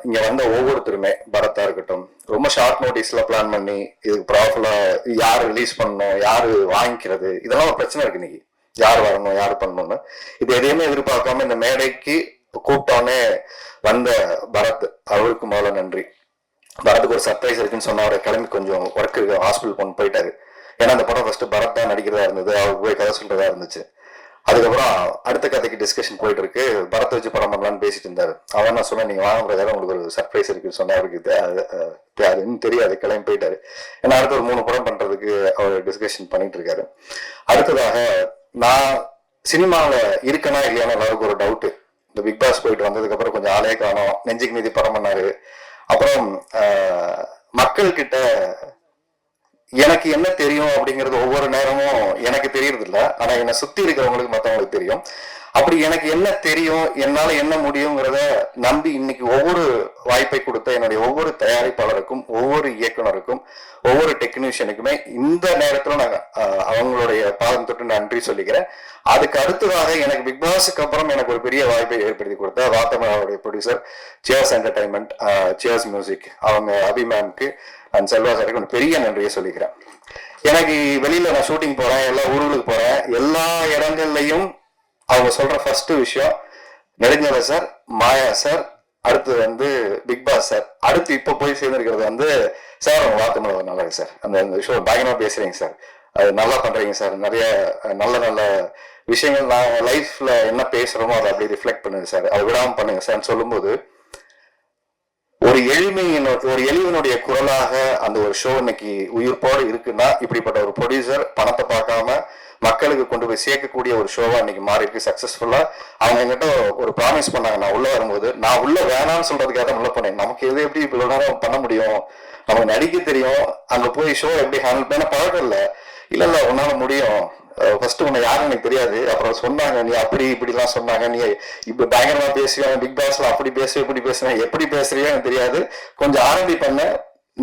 இங்க வந்த ஒவ்வொருத்தருமே, பரத்தா இருக்கட்டும், ரொம்ப ஷார்ட் நோட்டீஸ்ல பிளான் பண்ணி இதுக்கு ப்ராப்பரா யாரு ரிலீஸ் பண்ணணும், யாரு வாங்கிக்கிறது, இதெல்லாம் ஒரு பிரச்சனை இருக்கு இன்னைக்கு. யார் வரணும், யார் பண்ணணும்னு இது எதையுமே எதிர்பார்க்காம இந்த மேடைக்கு கூப்பிட்டோன்னே வந்த பரத், அவருக்கு முதல்ல நன்றி. பரத்துக்கு ஒரு சர்ப்ரைஸ் இருக்குன்னு சொன்னா அவரை கிளம்பி கொஞ்சம் ஒர்க் இருக்கு, ஹாஸ்பிட்டல் போயிட்டாரு. ஏன்னா அந்த படம் ஃபர்ஸ்ட் பரத் தான் நடிக்கிறதா இருந்தது, அவருக்கு போய் கதை சொல்றதா இருந்துச்சு. அதுக்கப்புறம் அடுத்த கதைக்கு டிஸ்கஷன் போயிட்டு இருக்கு, பரத்தை வச்சு படம் பண்ணலான்னு பேசிட்டு இருந்தாரு. அவன் நான் சொன்னேன், நீங்க வாங்குறதால உங்களுக்கு ஒரு சர்ப்ரைஸ் இருக்குன்னு சொன்னா அவருக்கு அது இன்னும் தெரியாது, கிளம்பி போயிட்டாரு. ஏன்னா அடுத்த ஒரு 3 படம் பண்றதுக்கு அவர் டிஸ்கஷன் பண்ணிட்டு இருக்காரு. அடுத்ததாக நான் சினிமாவில் இருக்கனா இல்லையானு எல்லாருக்கும் ஒரு டவுட்டு. இந்த பிக் பாஸ் போயிட்டு வந்ததுக்கு அப்புறம் கொஞ்சம் ஆளே காணோம், நெஞ்சுக்கு நீதி படம் பண்ணாரு. அப்புறம் மக்கள் கிட்ட எனக்கு என்ன தெரியும் அப்படிங்கிறது ஒவ்வொரு நேரமும் எனக்கு தெரியறது இல்லை, ஆனா என்னை சுத்தி இருக்கிறவங்களுக்கு மற்றவங்களுக்கு தெரியும். அப்படி எனக்கு என்ன தெரியும், என்னால என்ன முடியுங்கிறத நம்பி இன்னைக்கு ஒவ்வொரு வாய்ப்பை கொடுத்த என்னுடைய ஒவ்வொரு தயாரிப்பாளருக்கும், ஒவ்வொரு இயக்குனருக்கும், ஒவ்வொரு டெக்னீஷியனுக்குமே இந்த நேரத்துல நான் அவங்களுடைய பாதம் தொட்டு நன்றி சொல்லிக்கிறேன். அதுக்கு அடுத்ததாக எனக்கு பிக் பாஸுக்கு அப்புறம் எனக்கு ஒரு பெரிய வாய்ப்பை ஏற்படுத்தி கொடுத்த வாத்தமலாவுடைய producer cheers entertainment, cheers music, அவங்க அபிமேம்க்கு அண்ட் செல்வா சாருக்கு பெரிய நன்றியை சொல்லிக்கிறேன். எனக்கு வெளியில நான் ஷூட்டிங் போறேன், எல்லா ஊர்களுக்கு போறேன், எல்லா இடங்கள்லையும் அவங்க சொல்ற ஃபர்ஸ்ட் விஷயம் நெடுஞ்செழியன் சார், மாயா சார், அடுத்து பிக் பாஸ் சார், அடுத்து இப்ப போய் சேர்ந்திருக்கிறது சார் உங்க வார்த்தை நல்லா இருக்கு சார், அந்த ஷோ பயங்கரமா பேசுறீங்க சார், அது நல்லா பண்றீங்க சார், நிறைய நல்ல நல்ல விஷயங்கள் நான் லைஃப்ல என்ன பேசுறோமோ அதை அப்படி ரிஃப்ளெக்ட் பண்ணுங்க சார், அதை விடாம பண்ணுங்க சார் சொல்லும்போது ஒரு எளிவனுடைய குரலாக அந்த ஒரு ஷோ இன்னைக்கு உயிர்ப்போடு இருக்குன்னா, இப்படிப்பட்ட ஒரு ப்ரொடியூசர் பணத்தை பார்க்காம மக்களுக்கு கொண்டு போய் சேர்க்கக்கூடிய ஒரு ஷோவா இன்னைக்கு மாறி இருக்கு சக்சஸ்ஃபுல்லா. அவங்க என்கிட்ட ஒரு ப்ராமிஸ் பண்ணாங்க, நான் உள்ள வரும்போது, நான் உள்ள வேணாம்னு சொல்றதுக்காக தான் உள்ள பண்ணேன். நமக்கு எது எப்படி இவ்வளவு நேரம் பண்ண முடியும், நமக்கு நடிக்க தெரியும், அங்க போய் ஷோ எப்படி ஹேண்டில் பண்ண பழக்கம் இல்லை, இல்ல உன்னால முடியும், ஃபர்ஸ்ட் உன்னை யாரும் எனக்கு தெரியாது, அப்புறம் சொன்னாங்க நீ அப்படி இப்படி எல்லாம் சொன்னாங்க, நீ இப்ப பயங்கரமா பேசுவியா பிக் பாஸ்ல, அப்படி பேசுவேன் இப்படி பேசுவேன், எப்படி பேசுறியோ எனக்கு தெரியாது, கொஞ்சம் ஆரம்பி பண்ண,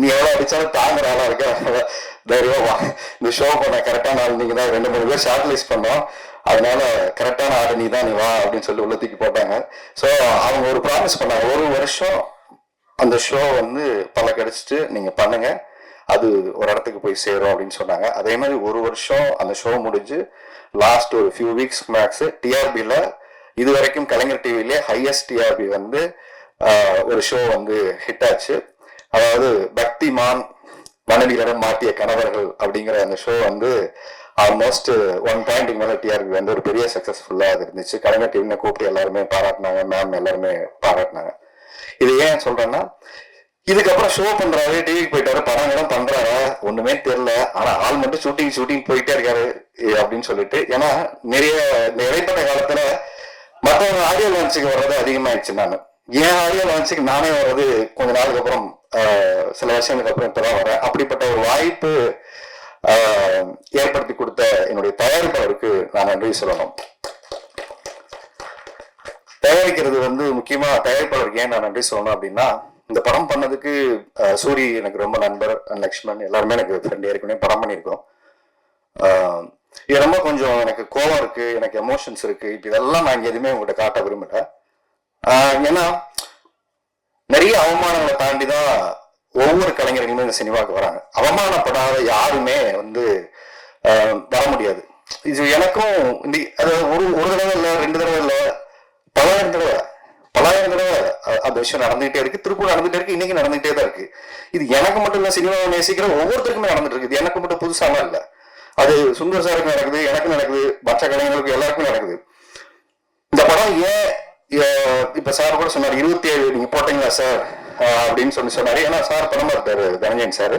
நீ எவ்வளவு அடிச்சாலும் தாங்குற ஆளா இருக்க, தைரியமா இந்த ஷோ பண்ண கரெக்டான ஆள் நீங்க தான், 2-3 பேர் ஷார்ட் லிஸ்ட் பண்ணோம், அதனால கரெக்டான ஆள் நீ தான், நீ வா அப்படின்னு சொல்லி உள்ள தூக்கி போட்டாங்க. ஸோ அவங்க ஒரு ப்ராமிஸ் பண்ணாங்க, 1 வருஷம் அந்த ஷோ பல கிடைச்சிட்டு நீங்க பண்ணுங்க, அது ஒரு இடத்துக்கு போய் சேரும் அப்படின்னு சொன்னாங்க. அதே மாதிரி 1 வருஷம் அந்த ஷோ முடிஞ்சு லாஸ்ட் ஒரு ஃபியூ வீக்ஸ் மேக்ஸ் டிஆர்பியில இது வரைக்கும் கலைஞர் டிவிலே ஹையஸ்ட் டிஆர்பி ஒரு ஷோ ஹிட் ஆச்சு. அதாவது பக்திமான் மனைவியிடம் மாட்டிய கணவர்கள் அப்படிங்கிற அந்த ஷோ ஆல்மோஸ்ட் 1 பாயிண்ட்டுக்கு மேல டிஆர்பி ஒரு பெரிய சக்சஸ்ஃபுல்லா அது இருந்துச்சு. கலைஞர் டிவின்னு கூப்பிட்டு எல்லாருமே பாராட்டினாங்க, மேம் எல்லாருமே பாராட்டினாங்க. இது ஏன் சொல்றேன்னா, இதுக்கப்புறம் ஷோ பண்றாரு, டிவிக்கு போயிட்டாரு, படங்களும் பண்றாரு, ஒண்ணுமே தெரியல, ஆனா ஆள் மட்டும் ஷூட்டிங் போயிட்டே இருக்காரு அப்படின்னு சொல்லிட்டு. ஏன்னா நிறைய இந்த இடைப்பட்ட காலத்துல மற்றவங்க ஆடியோ லான்ச்சுக்கு வர்றது அதிகமாயிடுச்சு. நான் ஏன் ஆடியோ லான்ச்சுக்கு நானே வர்றது கொஞ்ச நாளுக்கு அப்புறம், சில வருஷங்களுக்கு அப்புறம் இப்பதான் வரேன். அப்படிப்பட்ட ஒரு வாய்ப்பு ஏற்படுத்தி கொடுத்த என்னுடைய தயாரிப்பாளருக்கு நான் நன்றி சொல்லணும். தயாரிக்கிறது முக்கியமா தயாரிப்பாளருக்கு ஏன் நான் நன்றி சொல்லணும் அப்படின்னா, இந்த படம் பண்ணதுக்கு சூரி எனக்கு ரொம்ப நண்பர், லக்ஷ்மண் எல்லாருமே எனக்கு ஃப்ரெண்ட், ஏற்கனவே படம் பண்ணியிருக்கோம். இது ரொம்ப கொஞ்சம் எனக்கு கோவம் இருக்கு, எனக்கு எமோஷன்ஸ் இருக்கு, இப்ப இதெல்லாம் நான் எதுவுமே உங்கள்கிட்ட காட்ட விரும்பல. ஏன்னா நிறைய அவமானங்களை தாண்டி தான் ஒவ்வொரு கலைஞர்களுமே இந்த சினிமாவுக்கு வராங்க. அவமானப்படாத யாருமே வர முடியாது. இது எனக்கும் ஒரு தடவை இல்லை, 2 தடவை இல்லை, பலாயிரம் தடவை அந்த விஷயம் நடந்துகிட்டே இருக்கு, திருப்பூர் நடந்துட்டே இருக்கு, இன்னைக்கு நடந்துகிட்டே தான் இருக்கு. இது எனக்கு மட்டும் இல்ல, சினிமாவை நேசிக்கிற ஒவ்வொருத்தருக்குமே நடந்துட்டு இருக்கு. இது எனக்கு மட்டும் புதுசாலாம் இல்ல, அது சுந்தர் சாருக்கு நடக்குது, எனக்கு நடக்குது, மற்ற கலைஞர்களுக்கு எல்லாருக்கும் நடக்குது. இந்த படம் ஏன் இப்ப சார் கூட சொன்னார் 27 நீங்க போட்டீங்களா சார் அப்படின்னு சொன்னாரு. ஏன்னா சார் படமா இருக்காரு தனஞ்சயன் சார்,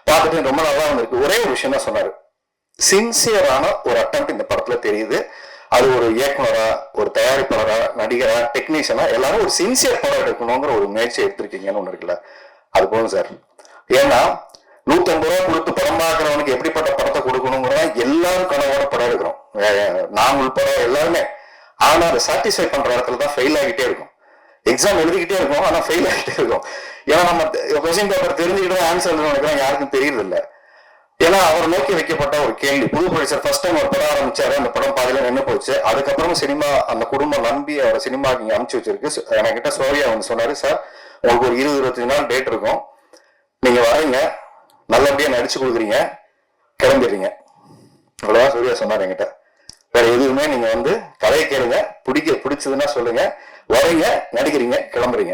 பார்த்துட்டு ரொம்ப நல்லா இருக்கு. ஒரே ஒரு விஷயம் தான் சொன்னாரு, சின்சியரான ஒரு அட்டெம்ப்ட் இந்த படத்துல தெரியுது. அது ஒரு இயக்குனரா, ஒரு தயாரிப்பாளரா, நடிகரா, டெக்னீஷியனா, எல்லாரும் ஒரு சின்சியர் படம் எடுக்கணுங்கிற ஒரு முயற்சி எடுத்திருக்கீங்கன்னு ஒண்ணு இருக்குல்ல, அது போதும் சார். ஏன்னா 150 ரூபா கொடுத்து படம் பார்க்கறவனுக்கு எப்படிப்பட்ட படத்தை கொடுக்கணுங்கிறதா எல்லாரும் கனவோட படம் எடுக்கிறோம், நாங்கள் உட்பட எல்லாருமே. ஆனா அதை சாட்டிஸ்ஃபை பண்ற இடத்துல தான் ஃபெயில் ஆகிட்டே இருக்கும். எக்ஸாம் எழுதிக்கிட்டே இருக்கும், ஆனால் ஃபெயில் ஆகிட்டே இருக்கும். ஏன்னா நம்ம கொஸ்டின் பேப்பர் தெரிஞ்சுக்கிட்டு ஆன்சர் நினைக்கிறோம், யாருக்கும் தெரியறது இல்லை. ஏன்னா அவர் நோக்கி வைக்கப்பட்ட ஒரு கேள்வி. புது ப்ரொடியூசர் ஃபர்ஸ்ட் டைம் ஒரு படம் ஆரம்பிச்சாரு, அந்த படம் பாதியில நின்று போச்சு. அதுக்கப்புறம் சினிமா அந்த குடும்பம் நம்பி அவரை சினிமாக்கு இங்கே அனுப்பிச்சு வச்சிருக்கு. என்கிட்ட சோரியா வந்து சொன்னாரு, சார் உங்களுக்கு ஒரு 20-25 நாள் டேட் இருக்கும், நீங்க வரீங்க, நல்லபடியா நடிச்சு கொடுக்குறீங்க, கிளம்பிடுறீங்க. இவ்வளவுதான் சூர்யா சொன்னார் என்கிட்ட. வேற எதுவுமே நீங்க வந்து கதையை கேளுங்க, பிடிச்சதுன்னா சொல்லுங்க, வரீங்க, நடிக்கிறீங்க, கிளம்புறீங்க.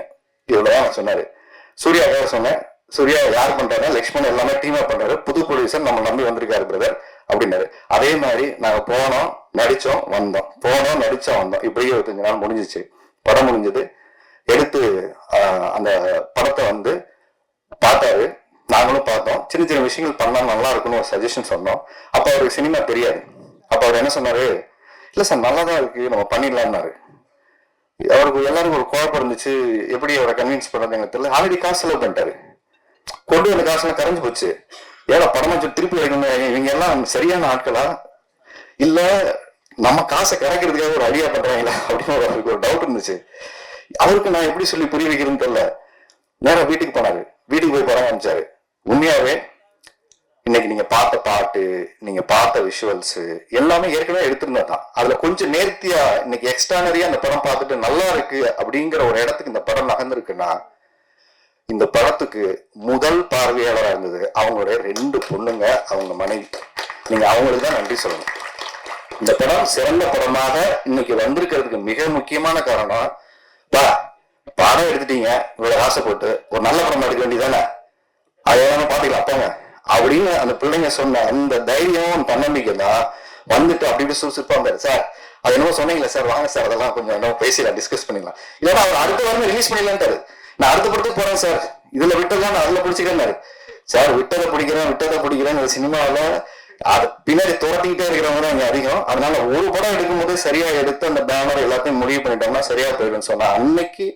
இவ்வளவுதான் சொன்னாரு. சூர்யாக்காக சொன்னேன், சூர்யா யார் பண்றாரு, லக்ஷ்மண் எல்லாமே டீமா பண்றாரு, புது ப்ரொடியூசர் நம்ம நம்பி வந்திருக்காரு பிரதர் அப்படின்னாரு. அதே மாதிரி நாங்க போனோம், நடிச்சோம், வந்தோம், போனோம், நடிச்சோம், வந்தோம். இப்படியே 25 நாள் முடிஞ்சிச்சு. படம் முடிஞ்சது. எடுத்து அந்த படத்தை வந்து பார்த்தாரு, நாங்களும் பார்த்தோம். சின்ன சின்ன விஷயங்கள் பண்ணா நல்லா இருக்குன்னு ஒரு சஜஷன் சொன்னோம். அப்ப அவருக்கு சினிமா தெரியாது. அப்ப அவர் என்ன சொன்னாரு, இல்ல சார் நல்லாதான் இருக்கு, நம்ம பண்ணிடலாம்னாரு. அவருக்கு எல்லாருக்கும் ஒரு குழப்பம் இருந்துச்சு, எப்படி அவரை கன்வின்ஸ் பண்றது எனக்கு தெரியல. ஆல்ரெடி காசு செலவு பண்ணிட்டாரு, கொண்டு வந்த காசுலாம் கரைஞ்சு போச்சு. ஏன்னா படமா திருப்பி வைக்கணும், இவங்க எல்லாம் சரியான ஆட்களா இல்ல நம்ம காசை கரைக்கிறதுக்காக ஒரு ஐடியா பண்றாங்களா அப்படின்னு அவருக்கு ஒரு டவுட் இருந்துச்சு. அவருக்கு நான் எப்படி சொல்லி புரிய வைக்கிறதுன்னு தெரியல. நேரம் வீட்டுக்கு போனாரு. வீட்டுக்கு போய் படம் காமிச்சாரு. உண்மையாவே இன்னைக்கு நீங்க பார்த்த பாட்டு, நீங்க பார்த்த விஷுவல்ஸ் எல்லாமே ஏற்கனவே எடுத்திருந்ததான். அதுல கொஞ்சம் நேர்த்தியா இன்னைக்கு எக்ஸ்ட்ரானரியா அந்த படம் பார்த்துட்டு நல்லா இருக்கு அப்படிங்கிற ஒரு இடத்துக்கு இந்த படம் நகர்ந்துருக்குன்னா, இந்த படத்துக்கு முதல் பார்வையாளராக இருந்தது அவங்களுடைய 2 பொண்ணுங்க, அவங்க மனைவி. நீங்க அவங்களுக்கு தான் நன்றி சொல்லணும். இந்த படம் சிறந்த படமாக இன்னைக்கு வந்திருக்கிறதுக்கு மிக முக்கியமான காரணம், படம் எடுத்துட்டீங்க, இவ்வளவு ஆசைப்பட்டு ஒரு நல்ல படம் எடுக்க வேண்டியதானே, அதை பாத்துக்கலாம் அப்பங்க அப்படின்னு அந்த பிள்ளைங்க சொன்ன அந்த தைரியம், தன்னம்பிக்கை தான் வந்துட்டு அப்படி இப்படி சுறுசுறுப்பா வந்தாரு. சார் அது என்னவோ சொன்னீங்களா சார், வாங்க சார் அதெல்லாம் கொஞ்சம் என்ன பேசிடலாம், டிஸ்கஸ் பண்ணிடலாம். இல்லைன்னா அவர் அடுத்த வாரம் ரிலீஸ் பண்ணிடலான்ட்டாரு. நான் அடுத்த படத்துக்கு போறேன் சார், இதுல விட்டதான் நான் அதுல பிடிச்சிக்கிறேன் சார். விட்டதை பிடிக்கிறேன் சினிமாவில அது பின்னாடி துரட்டிக்கிட்டே இருக்கிறவங்க தான் இங்க அதிகம். அதனால ஒரு படம் எடுக்கும்போது சரியா எடுத்து அந்த பேனர் எல்லாத்தையும் முடிவு பண்ணிட்டோம்னா சரியா போயிடுன்னு சொன்னா, அன்னைக்கு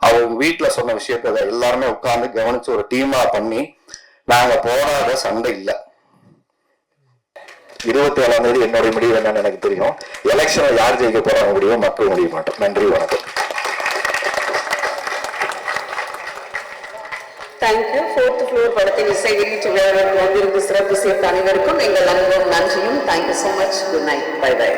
அவங்க வீட்டுல சொன்ன விஷயத்த எல்லாருமே உட்கார்ந்து கவனிச்சு ஒரு டீமா பண்ணி நாங்க போராட சண்டை இல்லை. 27ஆம் தேதி என்னுடைய முடிவு என்னன்னு எனக்கு தெரியும். எலெக்ஷனை யார் ஜெயிக்க போறாங்க முடியும், மக்கள் முடிய மாட்டோம். நன்றி, வணக்கம். தேங்க்யூ. 4th ஃப்ளோர் படத்தின் இசை வெளியீட்டு விழாவிற்கு வந்திருந்து சிறப்பு சேர்த்த அனைவருக்கும் எங்கள் அன்பும் நன்றியும். Thank you so much. Good night. Bye by.